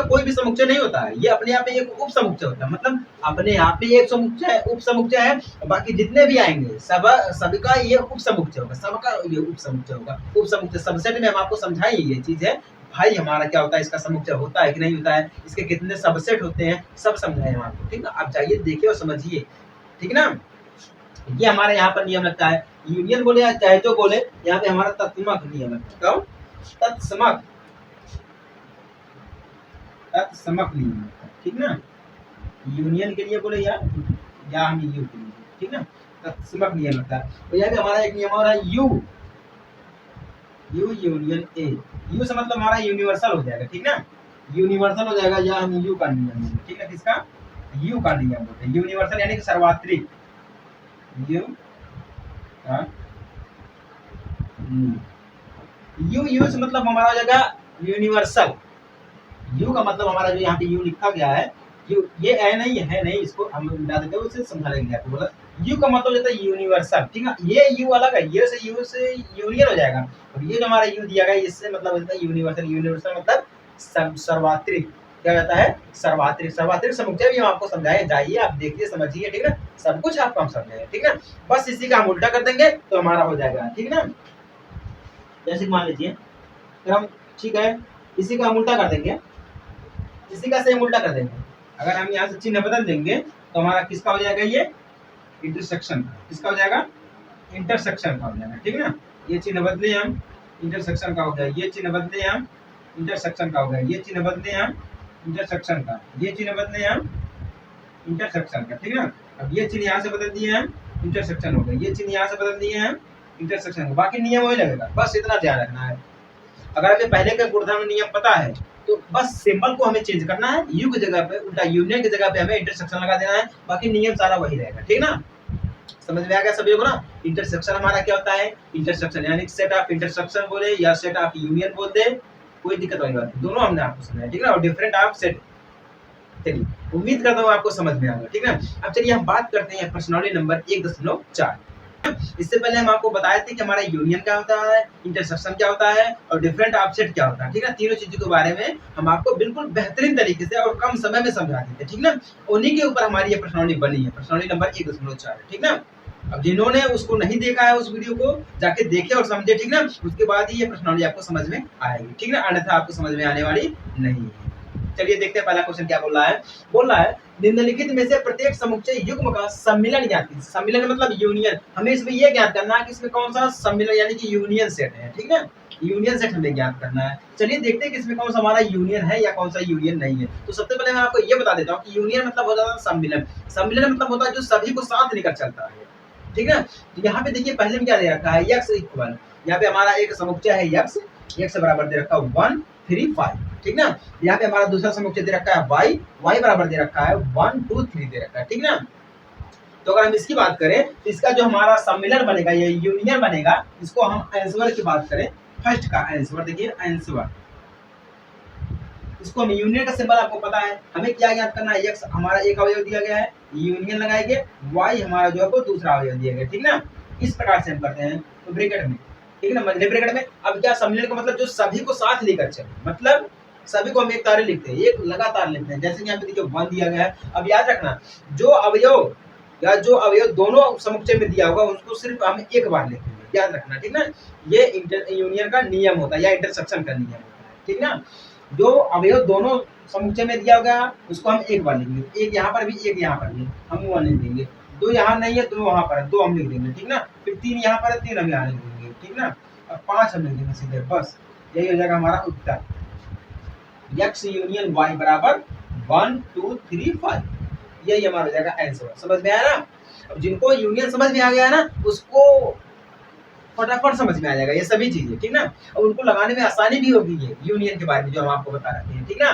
कोई भी समुच्चय नहीं होता है, ये अपने आप में एक उप समुच्चय होता है, मतलब अपने आप में एक समुच्चय उप समुच्चय है, बाकी जितने भी आएंगे सबका ये उप समुच्चय होगा, सबका ये उप समुच्चय होगा। उप समुच्चय सबसेट में हम आपको समझाएंगे ये चीज है, भाई हमारा क्या होता है, इसका समुच्चय होता है कि नहीं होता है, इसके कितने सबसेट होते हैं, सब समझाए हम आपको, ठीक ना। आप जाइए देखिए और समझिए, ठीक ना। ये हमारे यहाँ पर नियम लगता है, यूनियन बोले या चाहे जो बोले, यहाँ पे हमारा तत्समक नियम लगता है, तत्समक नियम, ठीक ना। यूनियन के लिए बोले या हम यू के लिए, ठीक ना, तत्समक नियम लगता है। तो यहाँ पे हमारा एक नियम और है यू यूनियन ए, यू से मतलब हमारा यूनिवर्सल हो जाएगा, ठीक ना, यूनिवर्सल हो जाएगा, या हम यू का नियम, ठीक है, किसका? यू का नियम बोलते हैं, यूनिवर्सल यानी कि सर्वात्रिक, यू यू से मतलब हमारा हो जाएगा यूनिवर्सल, यू का मतलब हमारा जो यहाँ पे यू लिखा गया है, यू ये है नहीं, इसको हम मिटा देते हैं, उससे समझा लेंगे आपको। बोला यू का मतलब होता है यूनिवर्सल, ठीक है, ये यू अलग है, ये से यूनियन हो जाएगा, और ये जो हमारा यू दिया गया इससे मतलब होता है यूनिवर्सल, यूनिवर्सल मतलब सर्वात्रिक, क्या कहता है? सर्वात्रिक समुच्चय भी हम आपको समझाए, जाइए आप देखिए समझिए, ठीक ना, सब कुछ आपको हम समझाए, ठीक ना। बस इसी का हम उल्टा कर देंगे तो हमारा हो जाएगा, ठीक ना। जैसे मान लीजिए हम, ठीक है, इसी का हम उल्टा कर देंगे, इसी का सेम उल्टा कर देंगे। अगर हम यहाँ से चिन्ह बदल देंगे तो हमारा किसका हो जाएगा? ये इंटरसेक्शन, किसका हो जाएगा? इंटरसेक्शन का हो जाएगा, ठीक ना। ये चिन्ह बदले हम, इंटरसेक्शन का हो गया, ये चिन्ह बदले हम, इंटरसेक्शन का हो गया, ये चिन्ह बदले हम, इंटरसेक्शन का, ये चिन्ह बदले हम, इंटरसेक्शन का, ठीक ना। अब ये चिन्ह यहाँ से बदल दिए हम, इंटरसेक्शन हो गया, ये चिन्ह यहाँ से बदल दिए हम, इंटरसेक्शन का, बाकी नियम वही लगेगा, बस इतना ध्यान रखना है। अगर हमें पहले का गुणधर्म नियम पता है तो बस सिंबल को हमें चेंज करना है, यू की जगह पे उल्टा यूनियन की जगह पे हमें इंटरसेक्शन लगा देना है, बाकी नियम सारा वही रहेगा, ठीक ना। समझ में आ गया सभी को ना? इंटरसेक्शन हमारा क्या होता है? इंटरसेक्शन यानी सेट ऑफ इंटरसेक्शन बोले या सेट ऑफ यूनियन बोल दे, कोई दिक्कत वाली बात नहीं, दोनों हमने आपको समझाया, ठीक ना। और डिफरेंट ऑफ सेट, चलिए उम्मीद करता हूँ आपको समझ में आ गया, ठीक ना। अब चलिए हम बात करते हैं प्रश्नावली नंबर 1.4। इससे पहले हम आपको बताए थे कि हमारा यूनियन क्या होता है, इंटरसेक्शन क्या होता है और डिफरेंट ऑफसेट क्या होता है, ठीक है। तीनों चीजों के बारे में हम आपको बिल्कुल बेहतरीन तरीके से और कम समय में समझा देते, ठीक ना। उन्हीं के ऊपर हमारी ये प्रश्नावली बनी है, प्रश्नावली नंबर 1.4, ठीक ना। अब जिन्होंने उसको नहीं देखा है उस वीडियो को जाके देखे और समझे, ठीक ना, उसके बाद ही ये प्रश्नावली आपको समझ में आएगी, ठीक ना, अन्यथा आपको समझ में आने वाली नहीं है। चलिए देखते हैं पहला क्वेश्चन क्या बोल रहा है। बोल रहा है निम्नलिखित में से प्रत्येक समुच्चय युग्म का सम्मिलन ज्ञात कीजिए। सम्मिलन मतलब यूनियन। हमें इसमें ये ज्ञात करना है कि इसमें कौन सा सम्मिलन यानी कि यूनियन सेट है, ठीक है, यूनियन सेट हमें ज्ञात करना है। चलिए देखते हैं कि इसमें कौन सा हमारा यूनियन है या कौन सा यूनियन नहीं है। तो सबसे पहले मैं आपको ये बता देता हूँ कि यूनियन मतलब होता है सम्मिलन। सम्मिलन मतलब होता है जो सभी को साथ लेकर चलता है, ठीक है। तो यहाँ पे देखिए पहले में क्या दे रखा है, यक्स इक्वल, यहाँ पे हमारा एक समुच्चय है यक्स, यक्स बराबर दे रखा है 1 3 5, ठीक ना। यहाँ पे हमारा दूसरा समुच्चय दे रखा है वाई, वाई बराबर दे रखा है 1 2 3 दे रखा है, ठीक ना। तो अगर हम इसकी बात करें तो इसका जो हमारा सम्मिलन बनेगा ये यूनियन बनेगा, इसको हम आंसर की बात करें, फर्स्ट का आंसर देखिए आंसर, इसको हम यूनियन का सिंबल आपको पता है, हमें क्या याद करना है, एक्स हमारा एक अवयव दिया गया है, यूनियन लगाएंगे, वाई हमारा जो है वो दूसरा अवयव दिया गया, ठीक ना। इस प्रकार से हम करते हैं तो ब्रैकेट में, ठीक है ना, मध्य ब्रैकेट में। अब क्या सम्मिलन का मतलब जो सभी को साथ लेकर चले, मतलब सभी को हम एक तारे लिखते हैं, एक लगातार लिखते हैं, जैसे कि यहाँ पे देखिए 1 दिया गया है। अब याद रखना जो अवयव या जो अवयव दोनों समुच्चय में दिया होगा उसको सिर्फ हम एक बार लिखेंगे, याद रखना, ठीक ना। ये यूनियन का नियम होता है या इंटरसेक्शन का नियम होता है, ठीक ना। जो अवयव दोनों समुच्चय में दिया गया उसको हम एक बार लिखेंगे, एक यहाँ पर भी एक यहाँ पर भी, हम 1 लिख देंगे, 2 यहाँ नहीं है 2 वहाँ पर है 2 हम लिख देंगे, ठीक ना। फिर 3 यहाँ पर है 3 हम यहाँ लिख देंगे, ठीक ना। अब 5 हम लिख देंगे सीधे, बस यही हो जाएगा हमारा उत्तर, एक्स यूनियन वाई बराबर 1 2 3 5, यही हमारा हो जाएगा आंसर। समझ में आया ना। अब जिनको यूनियन समझ में आ गया ना उसको फटाफट समझ में आ जाएगा ये सभी चीजें, ठीक ना। और उनको लगाने में आसानी भी होगी ये यूनियन के बारे में जो हम आपको बता रहे हैं, ठीक ना।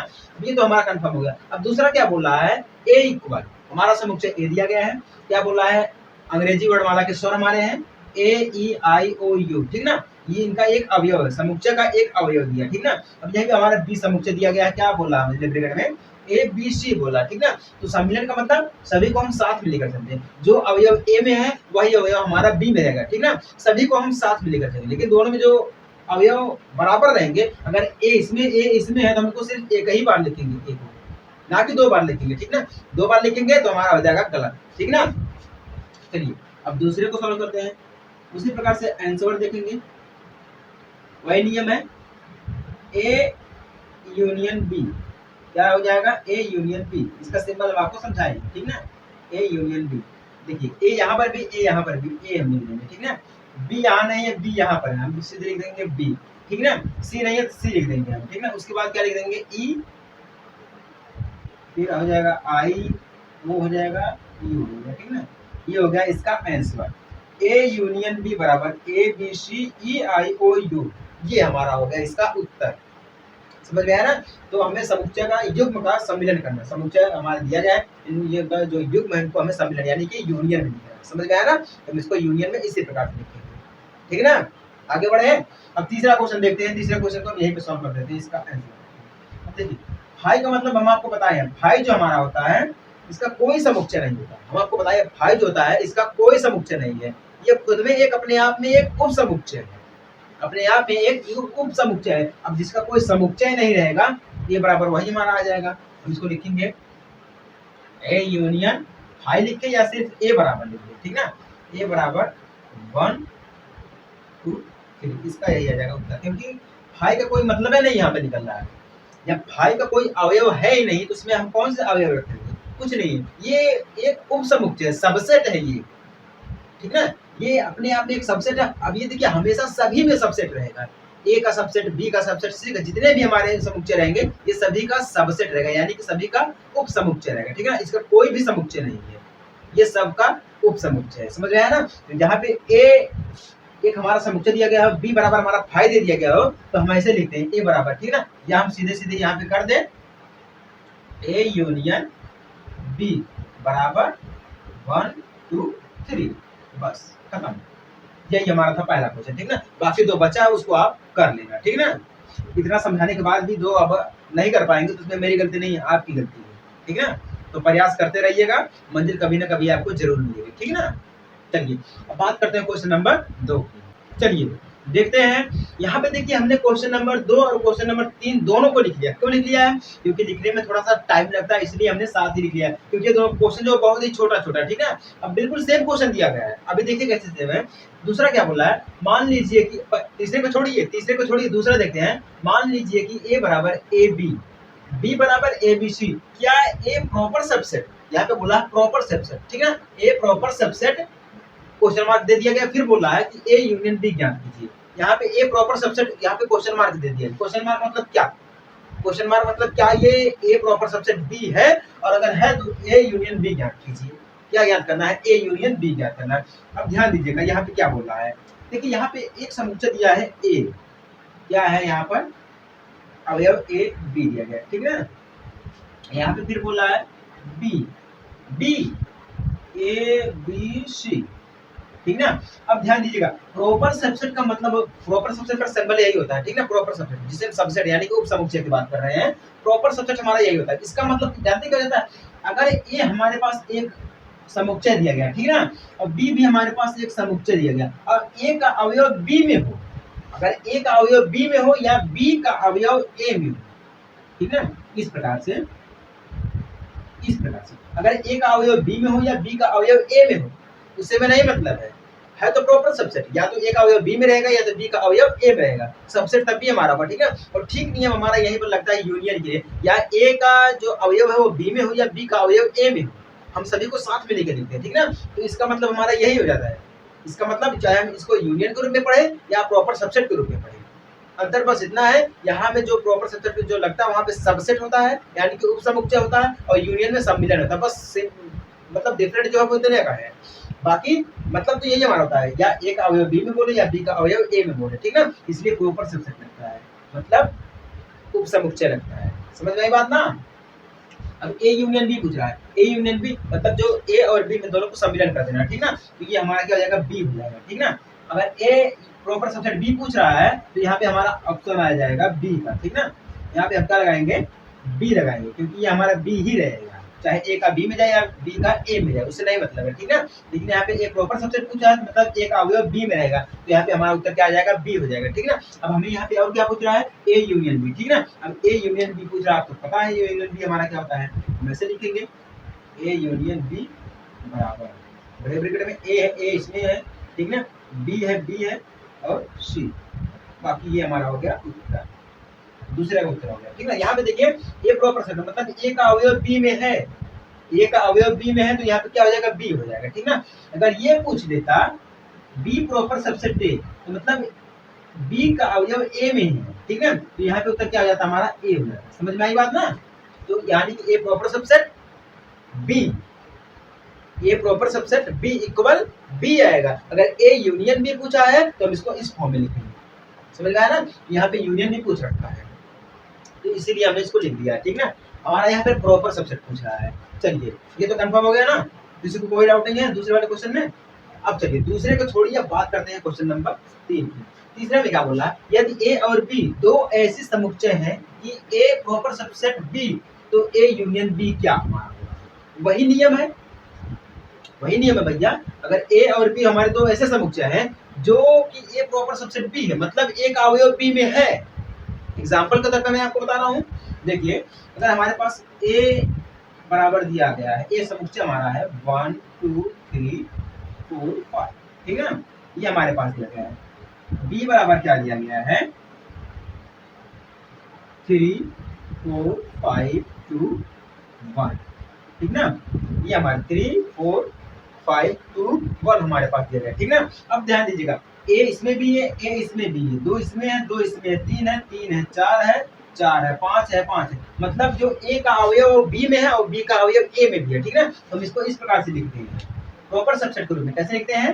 ये तो हमारा कंफर्म हो गया। अब दूसरा क्या बोल रहा है, ए इक्वल, हमारा समुच्चय ए दिया गया है, क्या बोल रहा है, अंग्रेजी वर्णमाला के स्वर हमारे हैं ए ई आई ओ यू, ठीक ना। ये इनका एक अवयव है, समुच्चय का एक अवयव दिया, ठीक ना। अब यहीं पे हमारा बी समुच्चय दिया गया है, क्या बोल रहा है ब्रैकेट में ए बी सी बोला, ठीक ना। तो सम्मिलन का मतलब सभी को हम साथ में लेकर चलते हैं, जो अवयव ए में है वही अवयव हमारा बी में रहेगा, ठीक ना। सभी को हम साथ में लेकर चलेंगे, लेकिन दोनों में जो अवयव बराबर रहेंगे, अगर ए इसमें है तो हमको सिर्फ एक ही बार लिखेंगे, एक ना कि 2 बार लिखेंगे, ठीक ना। 2 बार लिखेंगे तो हमारा हो जाएगा गलत, ठीक ना। चलिए अब दूसरे को सॉल्व करते हैं, उसी प्रकार से आंसर देखेंगे, वही नियम है, ए यूनियन बी, क्या हो जाएगा ए यूनियन बी, इसका सिंबल हम आपको समझाएं, ठीक ना। ए यूनियन बी, देखिए ए यहाँ पर भी ए यहाँ पर भी ए हम लिख देंगे, ठीक ना। बी यहाँ नहीं है बी यहाँ पर है, हम सीधे लिख देंगे बी, ठीक ना। सी नहीं है तो सी लिख देंगे हम, ठीक ना। उसके बाद क्या लिख देंगे ई, फिर हो जाएगा आई, वो हो जाएगा यू हो जाएगा, ठीक ना। ये हो गया इसका आंसर, ए यूनियन बी बराबर ए B C E I O you, ये हमारा हो गया इसका उत्तर। समझ में आया ना। तो हमें समुच्चय का युग्म का सम्मिलन करना, समुच्चय हमारा दिया जाए, ये जो युग्म है इनको हमें सम्मिलन यानी कि यूनियन में लिखना है। समझ में आया ना। तो हम इसको यूनियन में इसी प्रकार से लिखेंगे, ठीक है ना। आगे बढ़े, अब तीसरा क्वेश्चन देखते हैं। तीसरे क्वेश्चन को हम यहीं पे सॉल्व कर देते हैं, इसका आंसर देखिए, फाई का मतलब हम आपको बताए, फाई जो हमारा होता है इसका कोई समुच्चय नहीं होता, हम आपको बताए फाई जो होता है इसका कोई समुच्चय नहीं है, ये खुद में एक अपने आप में एक उप समुच्चय है, अपने आप में एक उप समुच्चय है। अब जिसका कोई समुच्चय नहीं रहेगा ये बराबर वही हमारा आ जाएगा, हम इसको लिखेंगे ए यूनियन फाई लिख के या सिर्फ ए बराबर लिख, ठीक ना। ए बराबर 1 2 3, इसका यही आ जाएगा उत्तर, क्योंकि फाई का कोई मतलब है नहीं यहाँ पे निकल रहा है, या फाई का कोई अवयव है ही नहीं तो उसमें हम कौन से अवयव रखेंगे, कुछ नहीं है, ये एक उप समुच्चय है, सबसेट है ये, ठीक ना। ये अपने आप में एक सबसेट है। अब ये देखिए हमेशा सभी में सबसेट रहेगा, ए का सबसेट, बी का सबसेट, सी का, जितने भी हमारे समुच्चय रहेंगे ये सभी का सबसेट रहेगा, यानी कि सभी का उप समुच्चय रहेगा, ठीक है ना। इसका कोई भी समुच्चय नहीं है, ये सबका उप समुच्चय है। समझ में आया ना। तो यहाँ पे ए एक हमारा समुच्चय दिया गया है, बी बराबर हमारा फाई दे दिया गया हो तो हम ऐसे लिखते हैं ए बराबर, ठीक है ना। या हम सीधे सीधे यहाँ पे कर दें ए यूनियन बी बराबर 1 2 3, बस खत्म। यही हमारा था पहला क्वेश्चन, ठीक ना। बाकी 2 बचा है उसको आप कर लेना, ठीक ना। इतना समझाने के बाद भी 2 अब नहीं कर पाएंगे तो उसमें मेरी गलती नहीं है, आपकी गलती है, ठीक है ना। तो प्रयास करते रहिएगा, मंजिल कभी ना कभी आपको जरूर मिलेगी, ठीक ना। चलिए अब बात करते हैं क्वेश्चन नंबर 2 की। चलिए देखते हैं, यहाँ पे देखिए हमने क्वेश्चन नंबर 2 और क्वेश्चन नंबर 3 दोनों को लिख लिया। क्यों लिख लिया है, क्योंकि लिखने में थोड़ा सा टाइम लगता है, इसलिए हमने साथ ही लिख लिया है, क्योंकि दोनों क्वेश्चन जो बहुत ही छोटा छोटा, ठीक है। अब बिल्कुल सेम क्वेश्चन दिया गया है, अभी देखिए कैसे सेम है। दूसरा क्या बोला है, मान लीजिए कि तीसरे को छोड़िए, दूसरा देखते हैं। मान लीजिए कि ए बराबर ए बी, बी बराबर ए बी सी, क्या ए प्रॉपर सबसेट, यहाँ पे बोला प्रॉपर सबसेट, ठीक है, ए प्रॉपर सबसेट क्वेश्चन मार्क दे दिया गया, फिर बोला है कि ए यूनियन बी ज्ञात कीजिए। यहाँ पे ए प्रॉपर सबसेट, यहाँ पे क्वेश्चन मार्क दे दिया। क्वेश्चन मार्क मतलब क्या, क्वेश्चन मार्क मतलब क्या ये ए प्रॉपर सबसेट बी है, और अगर है तो ए यूनियन बी ज्ञात कीजिए। क्या ज्ञात करना है, ए यूनियन बी ज्ञात करना है। अब ध्यान दीजिएगा यहाँ पे क्या बोल रहा है, देखिए यहाँ पे एक समुच्चय दिया है ए, क्या है यहाँ पर अवयव ए बी दिया गया, ठीक है। यहाँ पे फिर बोला है B, B A B C, ठीक ना। अब ध्यान दीजिएगा प्रॉपर सबसेट का मतलब, प्रॉपर सबसेट का सिंबल यही होता है, ठीक ना, प्रॉपर सबसेट जिसे सबसेट यानी कि उप समुच्चय की बात कर रहे हैं, प्रॉपर सबसेट हमारा यही होता है। इसका मतलब जानते क्या होता है, अगर ए हमारे पास एक समुच्चय दिया गया, ठीक है ना, और बी भी हमारे पास एक समुच्चय दिया गया, और ए का अवयव बी में हो, अगर ए का अवयव बी में हो या बी का अवयव ए में हो, ठीक है, इस प्रकार से अगर ए का अवयव बी में हो या बी का अवयव ए में हो, उससे में नहीं मतलब है तो प्रॉपर सबसेट, या तो ए का अवयव बी में रहेगा या तो बी का अवयव ए में रहेगा, सबसेट तब भी हमारा होगा, ठीक है। और ठीक नियम हमारा यहीं पर लगता है यूनियन के, या ए का जो अवयव है वो बी में हो या बी का अवयव ए में हो, हम सभी को साथ में लेकर लिखते हैं, ठीक ना। तो इसका मतलब हमारा यही हो जाता है, इसका मतलब चाहे हम इसको यूनियन के रूप में पढ़े या प्रॉपर सबसेट के रूप में पढ़े, अंतर बस इतना है, यहाँ में जो प्रॉपर सबसेट जो लगता है वहाँ पे सबसेट होता है यानी कि उपसमुच्चय होता है, और यूनियन में सम्मिलन होता है, बस मतलब डिफरेंट जो है वो इतने का है, बाकी मतलब तो यही हमारा होता है, या ए का अवयव बी में बोले या बी का अवयव ए में बोले, ठीक ना, इसलिए प्रॉपर सबसेट लगता है, मतलब उपसमुच्चय लगता है, समझ में आई बात ना। अब ए यूनियन बी पूछ रहा है, ए यूनियन बी मतलब जो ए और बी में दोनों को सम्मिलन कर देना, ठीक ना, तो ये हमारा क्या हो जाएगा, बी हो जाएगा, ठीक ना। अगर ए प्रॉपर सबसेट बी पूछ रहा है तो यहाँ पे हमारा ऑप्शन आ जाएगा बी का, ठीक ना, यहाँ पे हम क्या लगाएंगे, बी लगाएंगे, क्योंकि ये हमारा बी ही रहेगा, चाहे ए का बी में जाए या बी का ए में जाए, उससे नहीं मतलब है, ठीक है। लेकिन यहाँ पे ए प्रॉपर सबसेट पूछा है मतलब ए का अवयव बी में रहेगा, तो यहाँ पे हमारा उत्तर क्या आ जाएगा, बी हो जाएगा, ठीक है ना। अब हमें यहाँ पे और क्या पूछ रहा है, ए यूनियन बी, ठीक है ना। अब ए यूनियन बी पूछ रहा है, आपको पता है ए यूनियन बी हमारा क्या होता है, हम ऐसे लिखेंगे ए यूनियन बी बराबर, बड़े ब्रैकेट में ए है, ए इसमें है, ठीक ना, बी है और सी, बाकी ये हमारा हो गया उत्तर, दूसरे का उत्तर हो गया, ठीक है। यहाँ पे देखिए ए प्रॉपर सबसेट मतलब ए का अवयव बी में है, ए का अवयव बी में है तो यहाँ पे क्या हो जाएगा, बी हो जाएगा, ठीक ना। अगर ये पूछ लेता बी प्रॉपर सबसेट ए, तो मतलब बी का अवयव ए में है, ठीक है, तो यहाँ पे उत्तर क्या हो जाता हमारा, ए हो जाता, समझ में आई बात ना। तो यानी कि A proper subset B, A proper subset B equal B आएगा। अगर ए यूनियन बी पूछा है तो हम इसको इस फॉर्म में लिखेंगे, समझ गया ना, यहाँ पे यूनियन भी पूछ रखा है तो इसीलिए हमने इसको लिख दिया, ठीक ना। हमारा यहाँ पे प्रॉपर सबसेट पूछ रहा है, चलिए ये तो कंफर्म हो गया ना, किसी को कोई डाउट नहीं है दूसरे वाले क्वेश्चन में। अब चलिए दूसरे को छोड़िए, अब बात करते हैं क्वेश्चन नंबर 3 की। तीसरे में क्या बोला है, यदि ए और बी दो ऐसे समुच्चय हैं कि ए प्रॉपर सबसेट बी, तो ए यूनियन बी क्या हमारा, वही नियम है, वही नियम है भैया। अगर ए और बी हमारे दो ऐसे समुच्चय हैं जो कि ए प्रॉपर सबसेट बी है, मतलब ए का अवयव बी में है। एग्जाम्पल के तौर पर मैं आपको बता रहा हूँ, देखिए अगर हमारे पास ए बराबर दिया गया है, ए समुच्चय हमारा है 1 2 3 4 5, ठीक है ना, ये हमारे पास दिया गया है। बी बराबर क्या दिया गया है, 3 4 5 2 1, ठीक ना, ये हमारे 3 4 5 2 1 हमारे पास दिया गया, ठीक ना। अब ध्यान दीजिएगा ए इसमें भी है, ए इसमें भी है, 2 इसमें है, 2 इसमें है, 3 है, 3 है, 4 है, 4 है, 5 है, 5 है, मतलब जो ए का अवयव बी में है और बी का अवयव ए में भी है, ठीक है। तो हम इसको इस प्रकार से लिखते हैं प्रॉपर सबसेट के रूप में, कैसे लिखते हैं,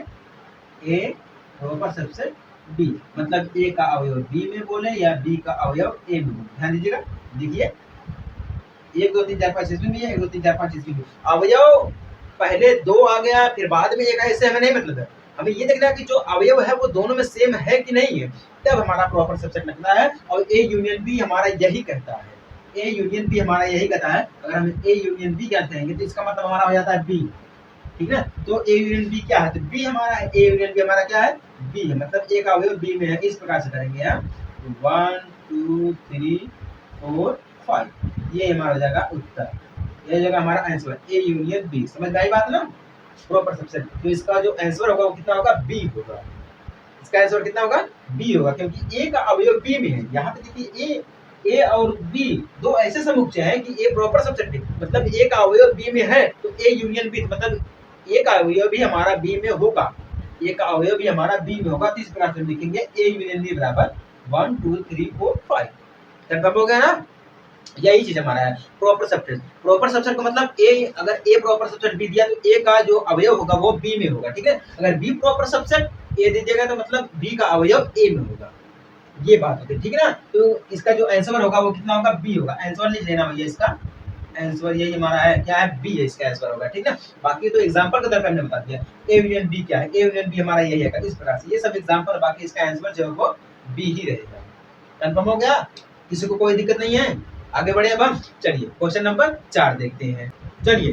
ए प्रॉपर सबसेट बी, मतलब ए का अवयव बी में बोले या बी का अवयव ए में बोले। ध्यान दीजिएगा, देखिए 1 2 3 4 5 इसमें भी है, 1 2 3 4 5 इसमें भी, अवयव पहले 2 आ गया फिर बाद में एक, ऐसे हमें नहीं मतलब है, हमें ये देखना है कि जो अवयव है वो दोनों में सेम है कि नहीं है, तब हमारा प्रॉपर सबसेट लगता है। और ए यूनियन बी हमारा यही कहता है, ए यूनियन बी हमारा यही कहता है, अगर हम ए यूनियन बी क्या कहेंगे तो इसका मतलब हमारा हो जाता है बी, ठीक है। तो ए यूनियन बी क्या है, तो बी हमारा है, ए यूनियन बी हमारा क्या है, बी है, मतलब ए का अवयव बी में है, इस प्रकार से करेंगे हम 1 2 3 4 5, ये हमारा हो जाएगा उत्तर, ये जगह हमारा आंसर ए यूनियन बी, समझ में आई बात ना, प्रॉपर सबसेट। तो इसका जो आंसर होगा वो कितना होगा, बी होगा, इसका आंसर कितना होगा, बी होगा, क्योंकि ए का अवयव बी में है। यहाँ पे देखिए ए और बी दो ऐसे समुच्चय हैं कि ए प्रॉपर सबसेट है, मतलब ए का अवयव बी में है तो ए यूनियन बी, मतलब ए का अवयव भी हमारा बी में होगा, ए का अवयव भी हमारा बी में होगा। तो इस प्रकार से लिखेंगे ए यूनियन बी बराबर 1 2 3 4 5। कंफर्म हो गया ना? यही चीज हमारा है प्रॉपर सबसेट। प्रॉपर सबसेट का मतलब ए, अगर ए प्रॉपर सबसेट बी दिया तो ए का जो अवयव होगा वो बी में होगा, ठीक है। अगर बी प्रॉपर सबसेट ए दे देगा तो मतलब बी का अवयव ए में होगा, ये बात होती है, ठीक है ना। तो इसका जो आंसर होगा वो कितना होगा? बी होगा। आंसर लिख लेना भैया, इसका आंसर यही हमारा है, क्या है? बी है इसका आंसर होगा, ठीक है। बाकी तो एग्जांपल के तौर पे हमने बता दिया ए यूनियन बी क्या है, ए यूनियन बी हमारा यही है, इस प्रकार से ये सब एग्जांपल, बाकी इसका आंसर जो है वो बी ही रहेगा। कंफर्म हो गया? किसी को कोई दिक्कत नहीं है? आगे बढ़े अब हम, चलिए क्वेश्चन नंबर 4 देखते हैं। चलिए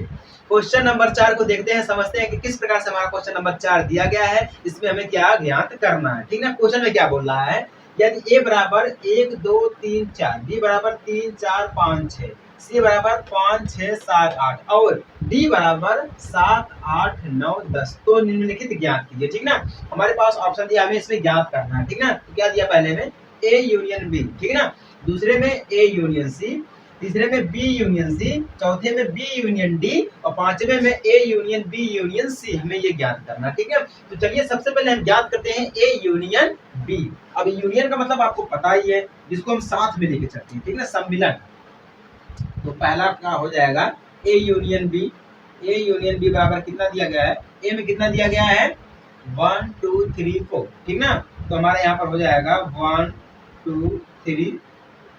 क्वेश्चन नंबर 4 को देखते हैं, समझते हैं कि किस प्रकार से हमारा क्वेश्चन नंबर 4 दिया गया है, इसमें हमें क्या ज्ञात करना है, ठीक है। क्वेश्चन में क्या बोल रहा है, यदि ए बराबर 1 2 3 4, बी बराबर 3 4 5 6, सी बराबर 5 6 7 8 और डी बराबर 7 8 9 10, तो निम्नलिखित ज्ञात कीजिए, ठीक ना। हमारे पास ऑप्शन दिया, हमें इसमें ज्ञात करना है, ठीक ना। तो क्या दिया पहले में? ए यूनियन बी, ठीक है ना। दूसरे में ए यूनियन सी, तीसरे में बी यूनियन सी, चौथे में बी यूनियन डी और पांचवे में A union B union C, हमें ये ज्ञात करना, ठीक है। तो चलिए सबसे पहले हम ज्ञात करते हैं ए यूनियन बी। अब यूनियन का मतलब आपको पता ही है, जिसको हम साथ में लेके चलते हैं, ठीक है, सम्मिलन। तो पहला क्या हो जाएगा? A union B. A union B बराबर कितना दिया गया है? ए में कितना दिया गया है? 1 2 3 4, ठीक ना। तो हमारे यहाँ पर हो जाएगा 1 2 3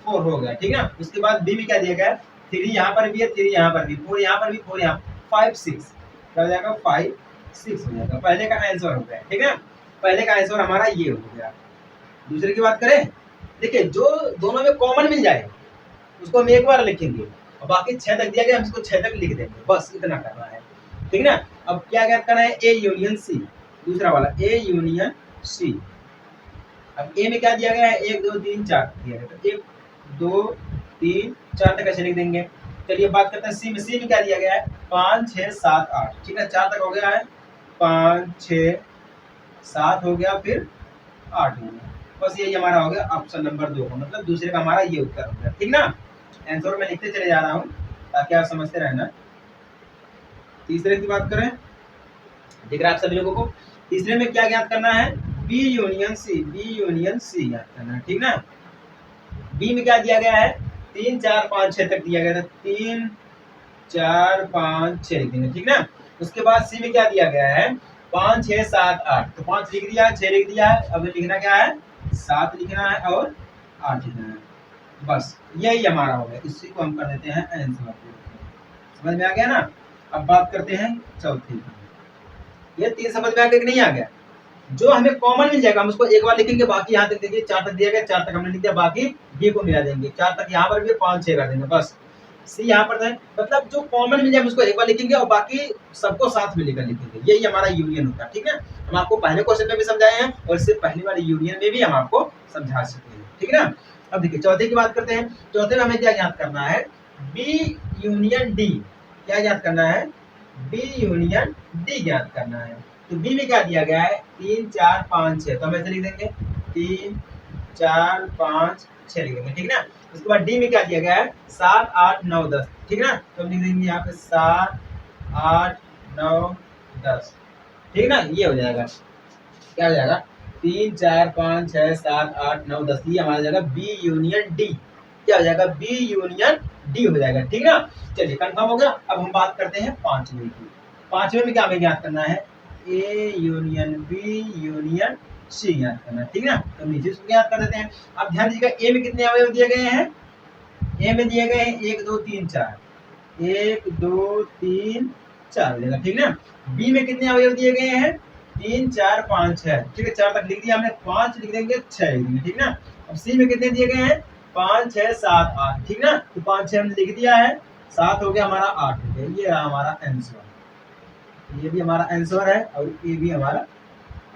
4 हो गया, ठीक ना। उसके बाद बी में क्या दिया गया है? 3 यहाँ पर भी है, 3 यहाँ पर भी, 4 यहाँ पर भी, 4 यहाँ 5 6, क्या हो जाएगा? 5 6 हो जाएगा। पहले का आंसर हो गया, ठीक है। पहले का आंसर हमारा ये हो गया। दूसरे की बात करें, देखिए जो दोनों में कॉमन मिल जाए उसको हम एक बार लिखेंगे और बाकी 6 तक दिया गया, हम इसको 6 तक लिख देंगे, बस इतना करना है, ठीक ना। अब क्या क्या करना है? ए यूनियन सी, दूसरा वाला ए यूनियन सी। अब ए में क्या दिया गया है? 1 2 3 4 दिया गया, तो 1 2 3 4 तक ऐसे लिख देंगे। चलिए बात करते हैं सी में। सी में क्या दिया गया है? 5 6 7 8, ठीक है, 4 तक हो गया है, 5 6 7 हो गया, फिर 8 हो गया, बस यही हमारा हो गया ऑप्शन नंबर 2 का, मतलब दूसरे का हमारा ये उत्तर हो गया, ठीक ना। आंसर में लिखते चले जा रहा हूँ ताकि आप समझते रहना। तीसरे की बात करें, दिख रहा है आप सभी लोगों को? तीसरे में क्या ज्ञात करना है? B union C, B union C ज्ञात करना है, ठीक ना। बी में क्या दिया गया है? 3 4 5 6 तक दिया गया था, 3 4 5 6 लिख देंगे, ठीक ना। उसके बाद सी में क्या दिया गया है? 5 6 7 8, तो 5 लिख दिया, 6 लिख दिया है, अब लिखना क्या है? 7 लिखना है और 8 लिखना है, बस यही हमारा हो गया। इसी को हम कर देते हैं आंसर। समझ में आ गया ना? अब बात करते हैं चौथी। ये 3 समझ में आ गया कि नहीं आ गया? जो हमें कॉमन मिल जाएगा हम उसको एक बार लिखेंगे, बाकी यहाँ तक देखिए 4 तक दिया गया, 4 तक हमने लिख दिया, बाकी बी को मिला देंगे, 4 तक यहाँ पर भी, 5 6 कर देंगे, बस। सी यहाँ पर है, मतलब जो कॉमन मिल जाएगा उसको एक बार लिखेंगे और बाकी सबको साथ में लेकर लिखेंगे, यही हमारा यूनियन होता है, ठीक है। हम आपको पहले क्वेश्चन में भी समझाए हैं और इससे पहले वाले यूनियन में भी हम आपको समझा सकते हैं, ठीक है ना। अब देखिए चौथे की बात करते हैं। चौथे में हमें क्या ज्ञात करना है? B union D. क्या ज्ञात करना है? बी यूनियन डी ज्ञात करना है। तो बी में क्या दिया गया है? 3 4 5 6, तो हम ऐसे लिख देंगे 3 4 5 6 लिख देंगे, ठीक है ना। उसके बाद डी में क्या दिया गया है? 7 8 9 10, ठीक है ना। तो हम लिख देंगे यहाँ पे 7 8 9 10, ठीक है ना। ये हो जाएगा, क्या हो जाएगा? 3 4 5 6 7 8 9 10, ये हमारा जाएगा बी यूनियन डी। क्या हो जाएगा? बी यूनियन डी हो जाएगा, ठीक ना। चलिए कंफर्म हो गया। अब हम बात करते हैं पांचवें की। पांचवें में क्या हमें ज्ञात करना है? A union B union C ज्ञात करना है, ठीक ना। तो नीचे इसको ज्ञात कर देते हैं। अब ध्यान दीजिएगा, ए में कितने अवयव दिए गए हैं? ए में दिए गए हैं 1 2 3 4, 1 2 3 4 मिलेगा, ठीक ना। बी में कितने अवयव दिए गए हैं? 3 4 5 6, ठीक है, 4 तक लिख दिया हमने, 5 लिख देंगे, 6 लिख देंगे, ठीक ना। अब सी में कितने दिए गए हैं? 5 6 7 8, ठीक ना। तो 5 6 हमने लिख दिया है, 7 हो गया हमारा, 8 हो गया, ये रहा हमारा आंसर। ये भी हमारा आंसर है और ये भी हमारा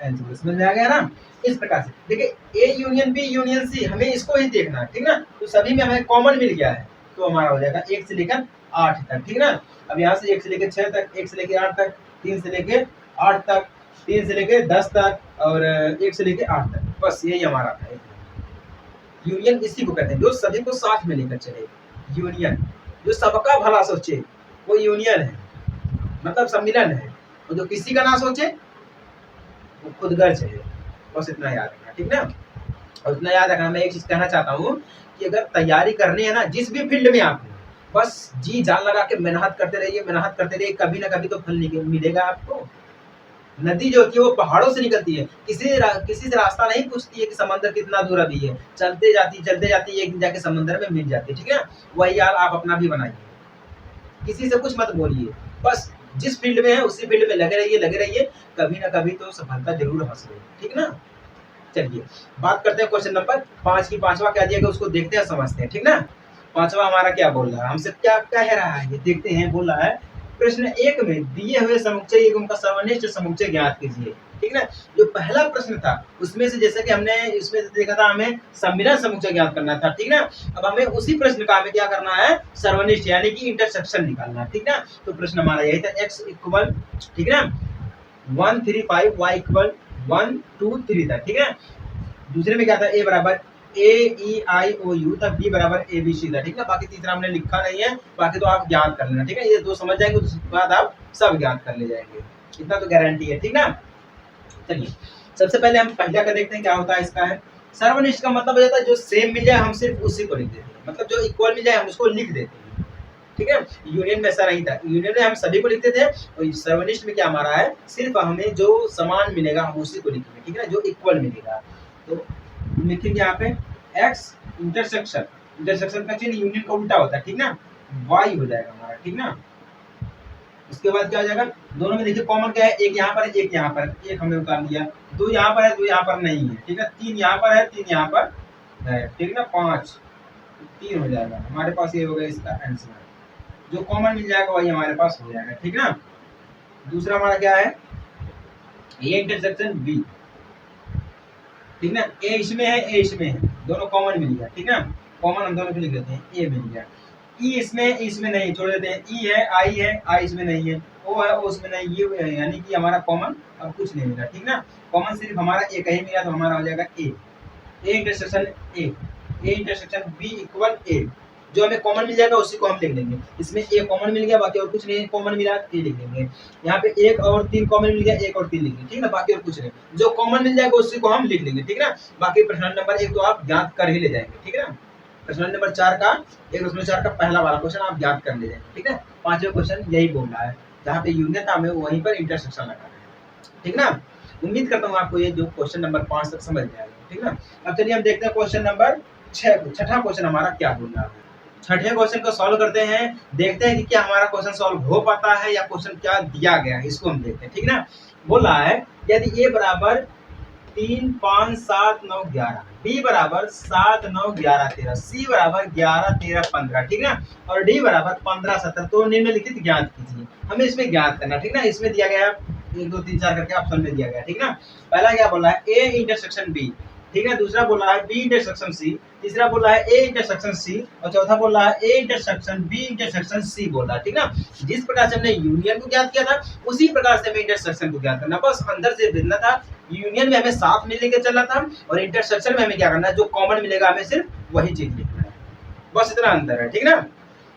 आंसर, समझ में आ गया ना। इस प्रकार से देखिए A union B union C, हमें इसको ही देखना है, ठीक ना। तो सभी में हमें कॉमन मिल गया है, तो हमारा हो जाएगा 1 से लेकर 8 तक, ठीक ना। अब यहाँ से 1 से लेकर 6 तक, 1 से लेकर 8 तक, 3 से लेकर 8 तक, 3 से लेकर 10 तक और 1 से लेकर 8 तक, बस यही हमारा है। यूनियन इसी को कहते हैं, जो सभी को साथ में लेकर चले। यूनियन, जो सबका भला सोचे, वो यूनियन है, मतलब सम्मिलन है। और जो किसी का ना सोचे, वो खुदगर्ज है। बस इतना याद रखना, ठीक ना। और इतना याद रखना, मैं एक चीज कहना चाहता हूँ कि अगर तैयारी करनी है ना, जिस भी फील्ड में आप हो, बस जी जान लगा के मेहनत करते रहिए, मेहनत करते रहिए, कभी ना कभी तो फल मिलेगा आपको। नदी जो होती है वो पहाड़ों से निकलती है, किसी से रास्ता नहीं पूछती है कि समंदर कितना दूर अभी है, चलते जाती एक दिन जाके समंदर में मिल जाती है, ठीक है। वही हाल आप अपना भी बनाइए, किसी से कुछ मत बोलिए, बस जिस फील्ड में है उसी फील्ड में लगे रहिए, कभी ना कभी तो सफलता जरूर हासिल, ठीक ना। चलिए बात करते हैं क्वेश्चन नंबर 5 की। पांचवा क्या दिया गया उसको देखते हैं, समझते हैं, ठीक ना। पांचवा हमारा क्या बोल रहा है, हमसे क्या कह रहा है, ये देखते हैं। बोल रहा है प्रश्न 1 में दिए हुए समुच्चय एवं उनका सर्वनिष्ठ समुच्चय ज्ञात कीजिए, ठीक ना। जो पहला प्रश्न था उसमें से, जैसे कि हमने इसमें देखा था, हमें सम्मिलन समुच्चय ज्ञात करना था, ठीक ना। अब हमें उसी प्रश्न का हमें क्या करना है, सर्वनिष्ठ यानी कि इंटरसेक्शन निकालना, ठीक ना। तो प्रश्न हमारा यही था, x इक्वल, ठीक ना, 1 3 5, y इक्वल 1 2 3 था, ठीक है। दूसरे में क्या था, a बराबर ए ई आई ओ यू था, बी बराबर ए बी सी था, ठीक है। बाकी तीसरा हमने लिखा नहीं है, बाकी तो आप ज्ञात कर लेना, ठीक है। ये दो समझ जाएंगे, उसके बाद आप सब ज्ञात कर ले जाएंगे, इतना तो गारंटी है, ठीक ना। चलिए सबसे पहले हम पहला का देखते हैं, क्या होता है इसका है। सर्वनिष्ठ का मतलब हो जाता है जो सेम मिल जाए हम सिर्फ उसी को लिख देते हैं, मतलब जो इक्वल मिल जाए हम उसको लिख देते हैं, ठीक है। यूनियन में ऐसा नहीं था, यूनियन में हम सभी को लिखते थे, और सर्वनिष्ठ में क्या हमारा है, सिर्फ हमें जो समान मिलेगा हम उसी को लिखेंगे, ठीक है ना, जो इक्वल मिलेगा। तो लिखेंगे यहाँ पे x इंटरसेक्शन, इंटरसेक्शन का चिन्ह यूनियन का उल्टा होता है, ठीक ना, y हो जाएगा हमारा, ठीक ना। उसके बाद क्या हो जाएगा, दोनों में देखिए कॉमन क्या है, एक यहाँ पर है, एक यहाँ पर, एक हमने उतार दिया, 2 यहाँ पर है, 2 यहाँ पर नहीं है, ठीक है। 3 यहाँ पर है, 3 यहाँ पर है, ठीक ना। 5 3 हो जाएगा हमारे पास, ये हो गया इसका आंसर। जो कॉमन मिल जाएगा वही हमारे पास हो जाएगा, ठीक ना। दूसरा हमारा क्या है, ए इंटरसेक्शन बी, ठीक ना। ए इसमें है, ए इसमें है, दोनों कॉमन मिल गया, ठीक ना। कॉमन हम दोनों को लिख देते हैं, ए मिल गया। ई इसमें, इसमें नहीं, छोड़ देते हैं। ई है, आई इसमें नहीं है, ओ है, ओ इसमें नहीं, ये यानी कि हमारा कॉमन अब कुछ नहीं मिला, ठीक ना। कॉमन सिर्फ हमारा एक ही मिला, तो हमारा हो जाएगा A. A intersection A intersection B equal A, जो हमें कॉमन मिल जाएगा उसी को हम लिख लेंगे। इसमें ए कॉमन मिल गया, बाकी और कुछ नहीं, कॉमन मिला ए लिख लेंगे। यहाँ पे 1 और 3 कॉमन मिल गया, 1 और 3 लिख लेंगे, ठीक ना। बाकी और कुछ नहीं, जो कॉमन मिल जाएगा उसी को हम लिख लेंगे, ठीक ना। बाकी प्रश्न नंबर 1 तो आप ज्ञात कर ही ले जाएंगे, ठीक है ना। प्रश्न नंबर 4 का, एक प्रश्न 4 का पहला वाला क्वेश्चन आप ज्ञात कर ले जाएंगे, ठीक है। पांचवें क्वेश्चन यही बोल रहा है, जहाँ पे यूनियन था हमें वहीं पर इंटरसेक्शन लगा है, ठीक ना। उम्मीद करता हूँ आपको ये जो क्वेश्चन नंबर 5 तक समझ में आएगा, ठीक ना। अब चलिए हम देखते हैं क्वेश्चन नंबर 6, छठा क्वेश्चन हमारा क्या बोल रहा है। छठे क्वेश्चन को सॉल्व करते हैं, देखते हैं कि क्या हमारा क्वेश्चन सॉल्व हो पाता है या क्वेश्चन क्या दिया गया है, इसको हम देखते हैं, ठीक ना। बोल रहा है यदि ए बराबर 3 5 7 9 11, बी बराबर 7 9 11 13, सी बराबर 11 13 15, ठीक ना, और डी बराबर 15 17, तो निम्नलिखित ज्ञात कीजिए। हमें इसमें ज्ञात करना, ठीक ना। इसमें दिया गया है 1 2 3 4 करके ऑप्शन में दिया गया है, ठीक ना। पहला क्या बोल रहा है, ए इंटरसेक्शन बी, ठीक है। दूसरा बोल रहा है बी इंटरसेक्शन सी, तीसरा बोल रहा है ए इंटरसेक्शन सी, और चौथा बोल रहा है A intersection B intersection C बोल रहा है, ठीक ना। जिस प्रकार से हमने यूनियन को ज्ञात किया था उसी प्रकार से हमें इंटरसेक्शन को ज्ञात करना, बस अंदर से भेजना था। यूनियन में हमें साथ में लेके चलना था, और इंटरसेक्शन में हमें क्या करना है, जो कॉमन मिलेगा हमें सिर्फ वही चीज लिखना है, बस इतना अंतर है, ठीक ना।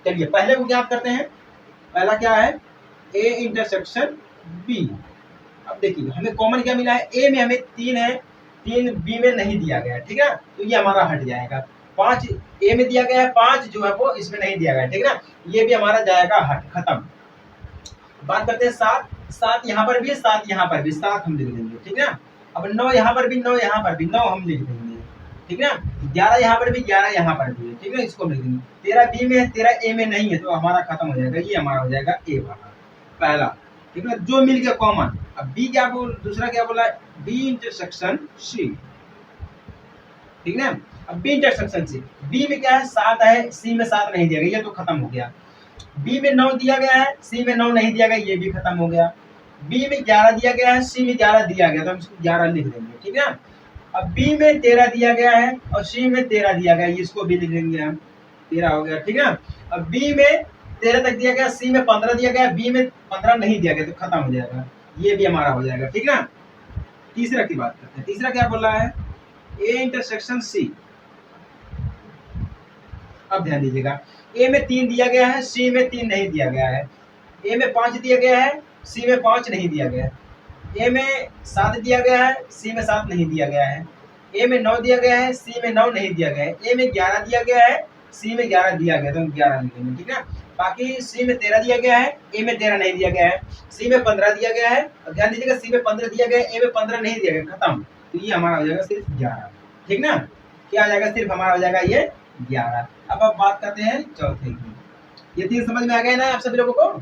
चलिए पहले को ज्ञात करते हैं। पहला क्या है, ए इंटरसेक्शन बी। अब देखिए हमें कॉमन क्या मिला है, ए में हमें 3 है, 3 बी में नहीं दिया गया, ठीक है, तो ये हमारा हट जाएगा। 5 ए में दिया गया है, 5 जो है वो इसमें नहीं दिया गया, ठीक है ना, ये भी हमारा जाएगा हट, खत्म। बात करते हैं 7, 7 यहाँ पर भी है, 7 यहाँ पर भी, 7 हम लिख देंगे, ठीक है। अब 9 यहाँ पर भी, 9 यहाँ पर भी, 9 हम लिख देंगे, ठीक है। 11 यहाँ पर भी, 11 यहाँ पर भी है, ठीक है, इसको लिख देंगे। 13 बी में है, 13 ए में नहीं है, तो हमारा खत्म हो जाएगा, ये हमारा हो जाएगा ए वाला पहला, ठीक है, जो मिल गया कॉमन। अब बी क्या बोल, दूसरा क्या बोला है, बी इंटरसेक्शन सी, ठीक है। अब बी इंटरसेक्शन सी, बी में क्या है 7 है, सी में 7 नहीं दिया गया, ये तो खत्म हो गया। बी में 9 दिया गया है, सी में 9 नहीं दिया गया, ये भी खत्म हो गया। बी में 11 दिया गया है, सी में 11 दिया गया, तो हम इसको 11 लिख देंगे, ठीक है। अब बी में 13 दिया गया है और सी में 13 दिया गया है, इसको भी लिख देंगे हम, 13 हो गया, ठीक है। अब बी में 13 तक दिया गया, सी में 15 दिया गया, बी में 15 नहीं दिया गया, तो खत्म हो जाएगा, ये भी हमारा हो जाएगा, ठीक ना। तीसरा की बात करते हैं, तीसरा क्या बोल रहा है, ए इंटरसेक्शन सी, अब ध्यान दीजिएगा, ए में 3 दिया गया है, सी में 3 नहीं दिया गया है। ए में 5 दिया गया है, सी में 5 नहीं दिया गया है। ए में 7 दिया गया है, सी में 7 नहीं दिया गया है। ए में 9 दिया गया है, सी में 9 नहीं दिया गया है। ए में 11 दिया गया है, सी में 11 दिया गया, तो हम 11 लिखेंगे, ठीक है। बाकी सी में 13 दिया गया है, ए में 13 नहीं दिया गया है। सी में 15 दिया गया है, ध्यान दीजिएगा, सी में 15 दिया गया है, ए में 15 नहीं दिया गया, खत्म। तो ये हमारा हो जाएगा सिर्फ 11, ठीक ना। क्या आ जाएगा, सिर्फ हमारा हो जाएगा ये 11। अब बात करते हैं चौथे की। ये 3 समझ में आ गए ना आप सभी लोगों को?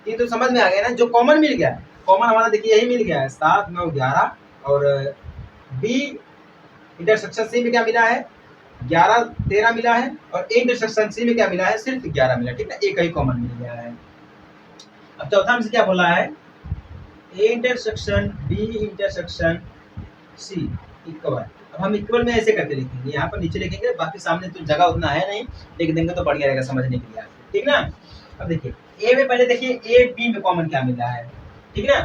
ये तो समझ में आ गया ना। जो कॉमन मिल गया, कॉमन हमारा देखिए यही मिल गया है, 7 9 11। और बी इंटरसेक्शन सी में क्या मिला है, 11 13 मिला है। और ए इंटरसेक्शन सी में क्या मिला है, सिर्फ 11 मिला, ठीक है। एक ही कॉमन मिल गया है। अब चौथा हमसे क्या बोला है, A intersection B intersection C equal. अब हम इक्वल में ऐसे करके लिखेंगे, यहाँ पर नीचे लिखेंगे, बाकी सामने तो जगह उतना है नहीं, लिख देंगे तो बढ़िया रहेगा समझने के लिए, ठीक ना। अब देखिए ए में पहले देखिए ए बी में कॉमन क्या मिला है, ठीक ना।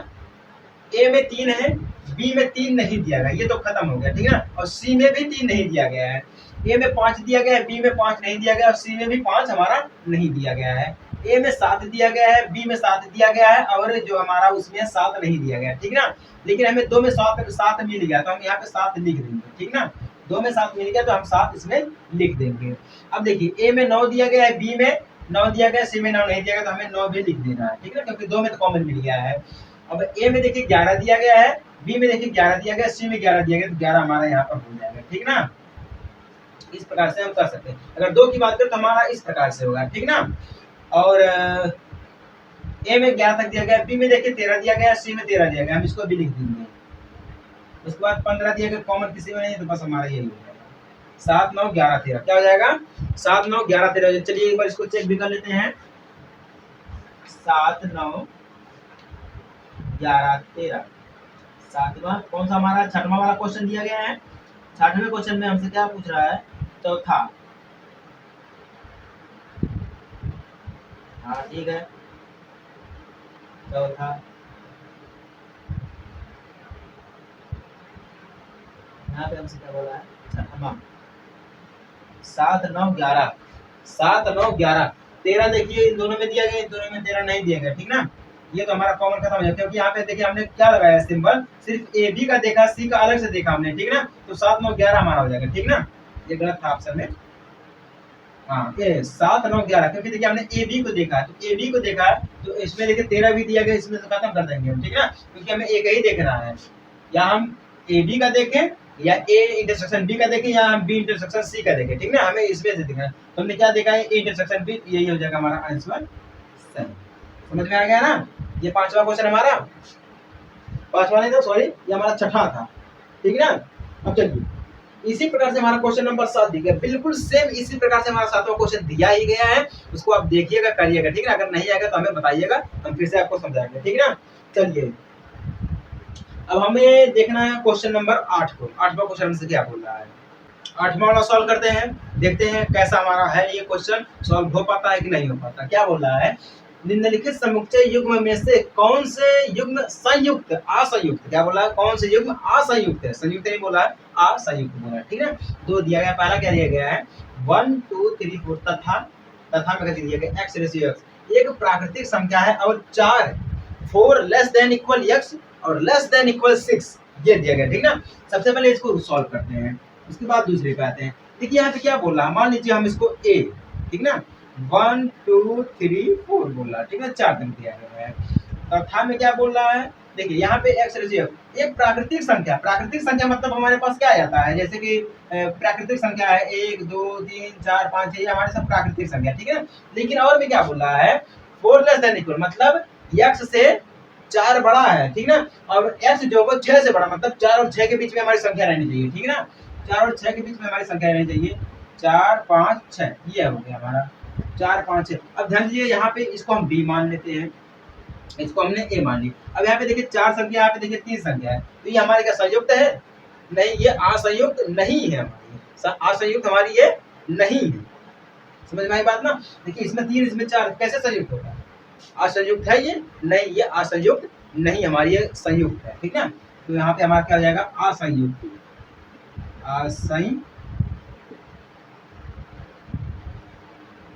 ए में 3 है, बी में 3 नहीं दिया गया, ये तो खत्म हो गया, ठीक है। और सी में भी 3 नहीं दिया गया है। ए में 5 दिया गया है, बी में 5 नहीं दिया गया, और सी में भी 5 हमारा नहीं दिया गया है। ए में 7 दिया गया है, बी में 7 दिया गया है, और जो हमारा उसमें 7 नहीं दिया गया, ठीक ना। लेकिन हमें 2 में 7 मिल गया, तो हम यहाँ पे 7 लिख देंगे, ठीक ना। 2 में 7 मिल गया तो हम 7 इसमें लिख देंगे। अब देखिए ए में 9 दिया गया है, बी में 9 दिया गया, सी में 9 नहीं दिया गया, तो हमें 9 भी लिख देना है, ठीक है, क्योंकि 2 में तो कॉमन मिल गया है। अब ए में देखिए 11 दिया गया है, बी में देखिए 11 दिया गया, सी में 11 दिया गया, तो 11 हमारा यहाँ पर हो जाएगा, ठीक ना। इस प्रकार से हम कर सकते हैं। अगर 2 की बात करें तो हमारा इस प्रकार से होगा, ठीक ना। और ए में 11 तक दिया गया, बी में देखिए 13 दिया गया, सी में 13 दिया गया, हम इसको भी लिख देंगे। उसके बाद 15 दिया गया, कॉमन किसी में नहीं, तो बस हमारा यही हो जाएगा। 7 9 11 13 क्या हो जाएगा, 7 9 11 13। चलिए एक बार इसको चेक भी कर लेते हैं। 7 9 11 13। 7वां कौन सा हमारा 6वां वाला क्वेश्चन दिया गया है। 6वें क्वेश्चन में हमसे क्या पूछ रहा है, चौथा। हाँ ठीक है, चौथा। यहाँ पे हमसे क्या बोला है, 6वां। 7 9 11। 7 9 11 13 देखिए इन दोनों में दिया गया, इन दोनों में 13 नहीं दिया गया, ठीक ना। ये तो हमारा कॉमन खत्म हो जाए, क्योंकि यहाँ पे देखिए हमने क्या लगाया सिंबल, सिर्फ ए बी का देखा, सी का अलग से देखा हमने, ठीक ना। तो 7 9 11 हमारा हो जाएगा, ठीक ना। ये गलत था ऑप्शन में। हाँ ये 7 9 11, क्योंकि देखिए हमने ए बी को देखा, तो ए बी को देखा तो इसमें देखिए 13 भी दिया गया, इसमें से खत्म कर देंगे हम, ठीक ना, क्योंकि हमें एक ही देखना है। या हम ए बी का देखें, या ए इंटरसेक्शन बी का देखें, या हम बी इंटरसेक्शन सी का देखें, ठीक ना। हमें इसमें से देखना है, तो हमने क्या देखा है, ए इंटरसेक्शन बी, यही हो जाएगा हमारा आंसर सही। समझ में आ गया ना। ये 5वां क्वेश्चन हमारा, 5वां नहीं था, सॉरी, ये हमारा 6ठा था, ठीक है ना। अब चलिए इसी प्रकार से हमारा क्वेश्चन नंबर 7 दिया गया, बिल्कुल सेम इसी प्रकार से हमारा 7वां क्वेश्चन दिया ही गया है। उसको आप देखिएगा, करिएगा, ठीक है। अगर नहीं आएगा तो हमें बताइएगा, हम फिर से आपको समझाएंगे, ठीक है ना। चलिए अब हमें देखना है क्वेश्चन नंबर 8 को। 8वां क्वेश्चन हमसे क्या बोल रहा है, 8वां वाला सॉल्व करते हैं, देखते हैं कैसा हमारा है ये क्वेश्चन, सॉल्व हो पाता है कि नहीं हो पाता। क्या बोल रहा है, निम्नलिखित समुच्चय युग्म में से कौन से युग्म संयुक्त असंयुक्त, क्या बोला है, कौन से युग्म असंयुक्त है, संयुक्त नहीं बोला है, असंयुक्त बोला है, ठीक है। 2 दिया गया, पहला क्या दिया गया है, 1 2 3 4, तथा में क्या दिया गया, x रेशियो x, एक प्राकृतिक संख्या है और 4 4 लेस देन इक्वल x और लेस देन इक्वल 6, ये दिया गया, ठीक ना। सबसे पहले इसको सॉल्व करते हैं, उसके बाद दूसरे पे आते हैं। देखिए यहाँ पे क्या बोल रहा है, मान लीजिए हम इसको a, ठीक ना, 1 2 3 4 बोल रहा है, ठीक है, 4 तक दिया गया है। तथा में क्या बोल रहा है, देखिए यहाँ पे x रेशियो एक प्राकृतिक संख्या, प्राकृतिक संख्या मतलब हमारे पास क्या आ जाता है, जैसे कि प्राकृतिक संख्या है 1 2 3 4 5 6, ये हमारे सब प्राकृतिक संख्या, ठीक है। लेकिन और भी क्या बोल रहा है, 4 लेस देन इक्वल मतलब x से 4 बड़ा है, ठीक ना। और x जो है 6 से बड़ा, मतलब 4 और 6 के बीच में हमारी संख्या रहनी चाहिए, ठीक है ना। 4 और 6 के बीच में हमारी संख्या रहनी चाहिए, 4 5 6, ये हो गया हमारा 4 5 6। अब ध्यान दीजिए यहाँ पे इसको हम b मान लेते हैं, इसको हमने a मान ली। अब यहाँ पे देखिए 4 संख्या, यहाँ पे देखिए 3 संख्या है, तो ये हमारे क्या संयुक्त है, नहीं, ये असंयुक्त नहीं है हमारी, असंयुक्त हमारी ये नहीं है। समझ में आई बात ना। देखिए इसमें 3 इसमें 4, कैसे संयुक्त होगा, असंयुक्त है ये, नहीं ये असंयुक्त नहीं, हमारी ये संयुक्त है, ठीक ना। तो यहाँ पे हमारा क्या हो जाएगा, असंयुक्त, असंयुक्त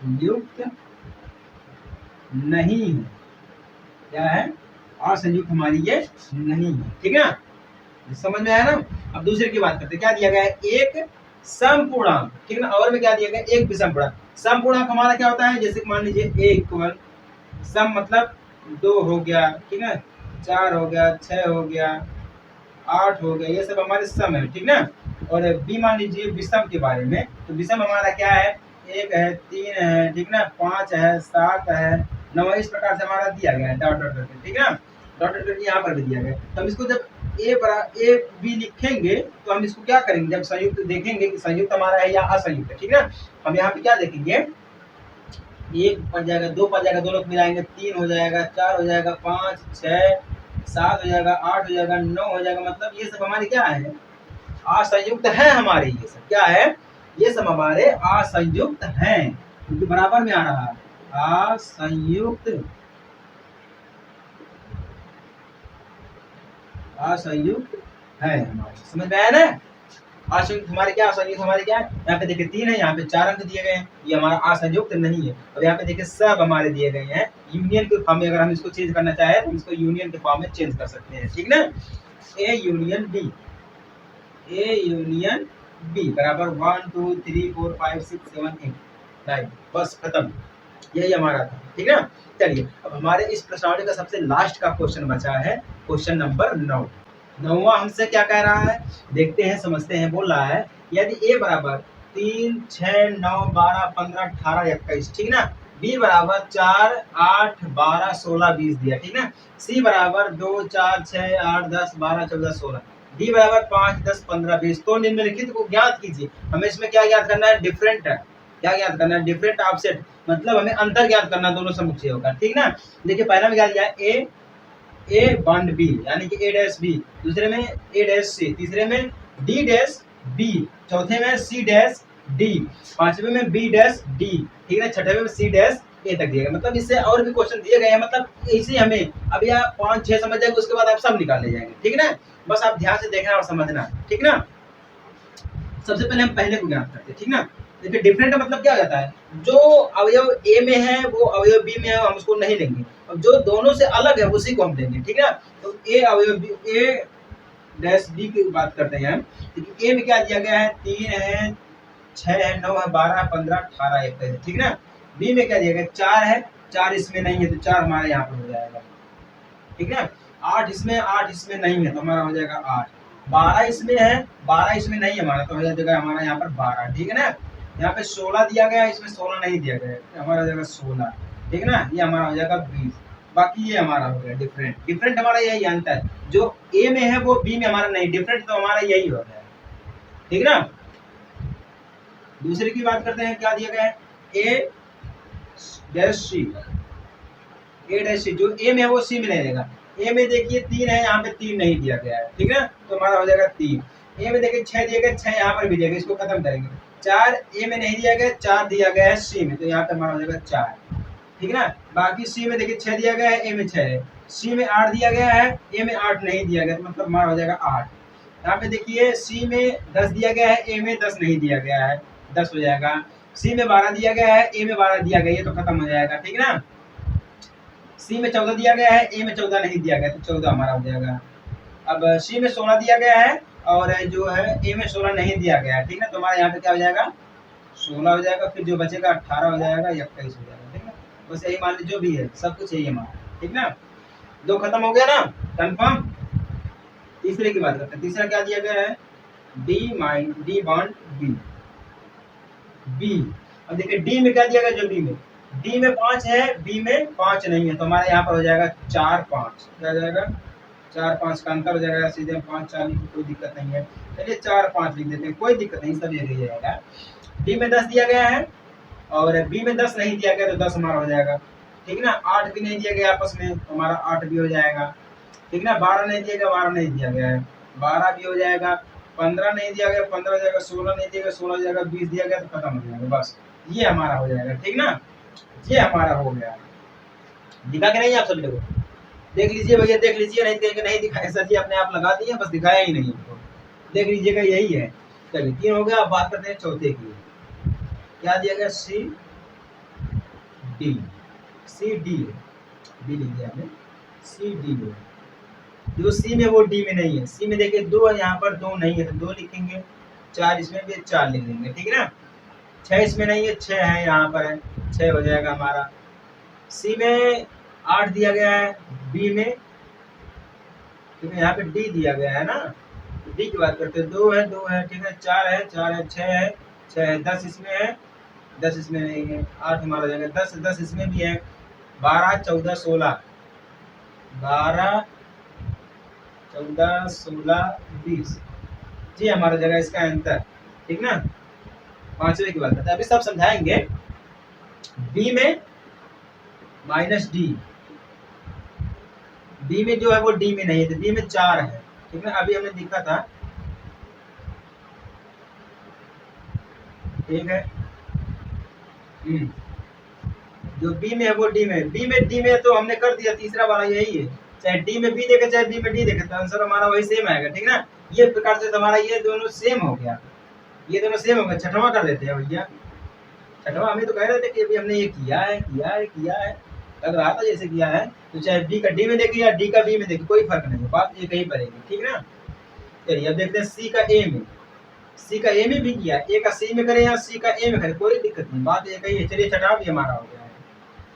असंयुक्त नहीं है। क्या है? असंयुक्त हमारी ये नहीं है। ठीक है ना, समझ में आया ना। अब दूसरे की बात करते हैं। क्या दिया गया है? एक समपूर्णांक। ठीक है ना, और में क्या दिया गया? एक विषम पूर्णांक। समपूर्णांक हमारा क्या होता है? जैसे मान लीजिए इक्वल, सम मतलब 2 हो गया, ठीक है, 4 हो गया, 6 हो गया, 8 हो गया, ये सब हमारे सम है। ठीक ना। और बी मान लीजिए विषम के बारे में, तो विषम हमारा क्या है? 1 है, 3 है, ठीक ना, 5 है, 7 है, 9 है। इस प्रकार से हमारा दिया गया है डॉट डॉट करके। ठीक है ना, डॉट डॉट करके यहाँ पर भी दिया गया है। तो हम इसको जब ए बी लिखेंगे तो हम इसको क्या करेंगे? जब संयुक्त देखेंगे कि संयुक्त हमारा है या असंयुक्त है। ठीक है ना, हम यहाँ पे क्या देखेंगे? 1 पड़ जाएगा, 2 पड़ जाएगा, दोनों को मिलाएंगे 3 हो जाएगा, 4 हो जाएगा, 5, 6, 7 हो जाएगा, 8 हो जाएगा, 9 हो जाएगा। मतलब ये सब हमारे क्या है? असंयुक्त है हमारे। ये सब क्या है? ये सब हमारे असंयुक्त हैं, क्योंकि बराबर में आ रहा है। असंयुक्त, असंयुक्त है हमारे। समझ में आया ना? असंयुक्त हमारे क्या? असंयुक्त हमारे क्या है? यहाँ पे देखिए 3 है, यहाँ पे 4 अंक दिए गए हैं, ये हमारा असंयुक्त नहीं है। और यहाँ पे देखिए सब हमारे दिए गए हैं यूनियन के फॉर्म में। अगर हम इसको चेंज करना चाहें तो इसको यूनियन के फॉर्म में चेंज कर सकते हैं। ठीक ना, A union B, A union B बराबर 1 2 3 4 5 6 7 8 9, बस खत्म। यही हमारा था। ठीक है ना, चलिए अब हमारे इस प्रश्नावली का सबसे लास्ट का क्वेश्चन बचा है, क्वेश्चन नंबर 9। 9वां हमसे क्या कह रहा है? देखते हैं, समझते हैं। बोल रहा है यदि ए बराबर 3 6 9 12 15 18 21, ठीक ना, बी बराबर 4 8 12 16 20 दिया। ठीक ना, सी बराबर 2 4 6 8 10 12 14 16, डी बराबर 5 10 15 20, तो निम्नलिखित को ज्ञात कीजिए। हमें इसमें क्या ज्ञात करना है? डिफरेंट है। क्या ज्ञात करना है? डिफरेंट ऑफसेट, मतलब हमें अंतर ज्ञात करना दोनों समुच्चयों का। ठीक ना, देखिए पहला में क्या दिया है? ए बॉन्ड बी, यानी कि ए डैश बी, दूसरे में ए डैश सी, तीसरे में डी डैश बी, चौथे में सी डैश डी, पांचवे में बी डैश डी, ठीक है, छठे में सी डैश ए तक दिएगा। मतलब इससे और भी क्वेश्चन दिए गए हैं, मतलब इसी हमें अभी आप 5 6 समझ जाएंगे, उसके बाद आप सब निकाल ले जाएंगे। ठीक है ना, बस आप ध्यान से देखना और समझना। ठीक ना, सबसे पहले हम पहले को ज्ञात करते हैं। ठीक ना, देखिए डिफरेंट का मतलब क्या हो जाता है? जो अवयव ए में है वो अवयव बी में है, हम उसको नहीं लेंगे। अब जो दोनों से अलग है उसी को हम लेंगे। ठीक है, तो ए अवयव बी, ए डैश बी की बात करते हैं। ए में क्या दिया गया है? 3 है, 6 है, 9 है, 12 15 18 21, ठीक ना। बी में क्या दिया गया? 4 है, 4 इसमें नहीं है तो 4 हमारे यहाँ पर हो जाएगा। ठीक है, 8 इसमें, 8 इसमें नहीं है तो हमारा हो जाएगा 8, 12 इसमें है, 12 इसमें नहीं है हमारा तो हो जाएगा हमारा यहाँ पर 12। ठीक है ना, यहाँ पे 16 दिया गया है, इसमें 16 नहीं दिया गया है, हमारा हो जाएगा 16। ठीक है ना, ये हमारा हो जाएगा 20। बाकी ये हमारा हो गया डिफरेंट। डिफरेंट हमारा यही अंतर है, जो ए में है वो बी में हमारा नहीं, डिफरेंट तो हमारा यही हो गया है। ठीक है ना, दूसरे की बात करते हैं। क्या दिया गया है? ए डैश सी, ए डैश सी, जो ए में है वो सी में नहीं रहेगा। ए में देखिए 3 है, यहाँ पे 3 नहीं दिया गया है। ठीक है ना, तो हमारा हो जाएगा 3। ए में देखिए 6 दिया गया, 6 यहाँ पर भी दिया गया, इसको खत्म करेंगे। 4 ए में नहीं दिया गया, 4 दिया गया है सी में, तो यहाँ पे हमारा हो जाएगा 4। ठीक है ना, बाकी सी में देखिए 6 दिया गया है, ए में 6 है, सी में 8 दिया गया है, ए में 8 नहीं दिया गया, तो मतलब हमारा हो जाएगा 8। यहाँ पे देखिए सी में 10 दिया गया है, ए में 10 नहीं दिया गया है, 10 हो जाएगा। सी में 12 दिया गया है, ए में 12 दिया गया, ये तो खत्म हो जाएगा। ठीक है ना, सी में 14 दिया गया है, ए में 14 नहीं दिया गया, तो 14 हमारा हो जाएगा। अब सी में 16 दिया गया है और जो है ए में 16 नहीं दिया गया है। ठीक है, तो हमारा यहाँ पे क्या हो जाएगा? 16 हो जाएगा, फिर जो बचेगा 18 हो जाएगा, 21 हो जाएगा। ठीक है, बस यही मान लीजिए, जो भी है सब कुछ यही हमारा। ठीक ना, 2 खत्म हो गया ना, कंफर्म। तीसरे की बात करते हैं। तीसरा क्या दिया गया है? D bond B, B. अब देखिए डी में क्या दिया गया? जो बी में, डी में 5 है, बी में 5 नहीं है, तो हमारे यहाँ पर हो जाएगा 4 5। क्या हो जाएगा? 4 5 का अंतर हो जाएगा, सीधे 5 4 की कोई दिक्कत नहीं है। चलिए 4 5 लिख देते हैं, कोई दिक्कत नहीं, सब ये जाएगा। डी में 10 दिया गया है और बी में 10 नहीं दिया गया, तो 10 हमारा हो जाएगा। ठीक है ना, 8 भी नहीं दिया गया आपस में, तो हमारा 8 भी हो जाएगा। ठीक है ना, 12 नहीं दिया गया, 12 नहीं दिया गया है, 12 भी हो जाएगा। 15 नहीं दिया गया, 15 हो जाएगा। 16 नहीं दिया गया, 16 हो जाएगा। 20 दिया गया तो खत्म हो जाएगा, बस ये हमारा हो जाएगा। ठीक ना, ये हमारा हो गया। दिखा के नहीं आप सभी लोगों? देख लीजिए भैया, देख लीजिए, नहीं देख नहीं दिखाया सर जी, अपने आप लगा दिए, बस दिखाया ही नहीं हमको। देख लीजिएगा, यही है। चलिए 3 हो गया। अब बात करते हैं चौथे की। क्या दिया गया? सी डी, सी डी है, डी लिख दिया हमने, सी डी है। जो सी में वो डी में नहीं है। सी में देखिए 2 है, यहाँ पर 2 नहीं है तो 2 लिखेंगे, 4 इसमें भी 4 लिख देंगे, ठीक है ना। 6 इसमें नहीं है, 6 है यहाँ पर है, 6 हो जाएगा हमारा। सी में 8 दिया गया है, बी में क्योंकि यहाँ पे डी दिया गया है ना, डी की बात करते हैं। 2 है, 2 है, ठीक है, 4 है, 4 है, 6 है, 6 है, 10 इसमें है, 10 इसमें नहीं है, 8 हमारा जाएगा, 10 10 इसमें भी है, 12 14 16, 12 14 16 20 जी हमारा जगह इसका आंसर, ठीक ना। 5वें की बात करते हैं, अभी सब समझाएंगे। बी में माइनस डी, बी में जो है वो डी में नहीं है तो बी में 4 है, ठीक है, अभी हमने लिखा था, ठीक है। जो बी में है वो डी में, बी में डी में तो हमने कर दिया, तीसरा वाला यही है, चाहे डी में बी देखे चाहे बी में डी देखे तो आंसर हमारा वही सेम आएगा, ठीक ना। ये प्रकार से हमारा ये दोनों सेम हो गया, ये दोनों सेम हो गया। छठवां कर देते हैं भैया, छठवां हमें तो कह रहे थे कि अभी हमने ये किया है लग रहा था जैसे किया है, तो चाहे डी का डी में देखिए या डी का बी में देखिए कोई फर्क नहीं है, बात ये कहीं पड़ेगी, ठीक ना। चलिए अब देखते हैं सी का ए में, सी का ए में भी किया, ए का सी में करें या सी का ए में करें कोई दिक्कत नहीं, बात ये कही है। चलिए छठा भी हमारा हो गया है,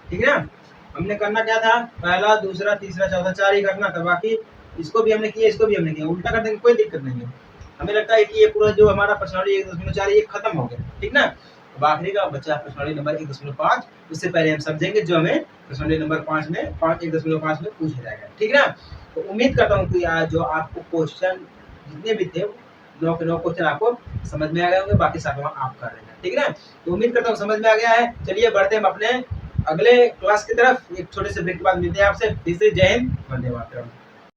ठीक है ना। हमने करना क्या था, पहला दूसरा तीसरा चौथा 4 ही करना था, बाकी इसको भी हमने किया इसको भी हमने किया, उल्टा कर देंगे कोई दिक्कत नहीं है। हमें लगता है कि ये पूरा जो हमारा पर्सनालिटी 1.4 ये खत्म हो गया, ठीक ना। अब आखिरी का बच्चा पर्सनालिटी नंबर 1.5, उससे पहले हम समझेंगे जो हमें पर्सनालिटी नंबर 5 में 1.5 में पूछा जाएगा, ठीक ना। तो उम्मीद करता हूँ कि आज जो आपको क्वेश्चन जितने भी थे 9 के 9 क्वेश्चन आपको समझ में आ गए होंगे, बाकी 7वां आप कर रहे हैं, ठीक है ना। तो उम्मीद करता हूँ समझ में आ गया है। चलिए बढ़ते हैं अपने अगले क्लास की तरफ, एक छोटे से ब्रेक के बाद मिलते हैं आपसे। फिर से जय हिंद, वंदे मातरम।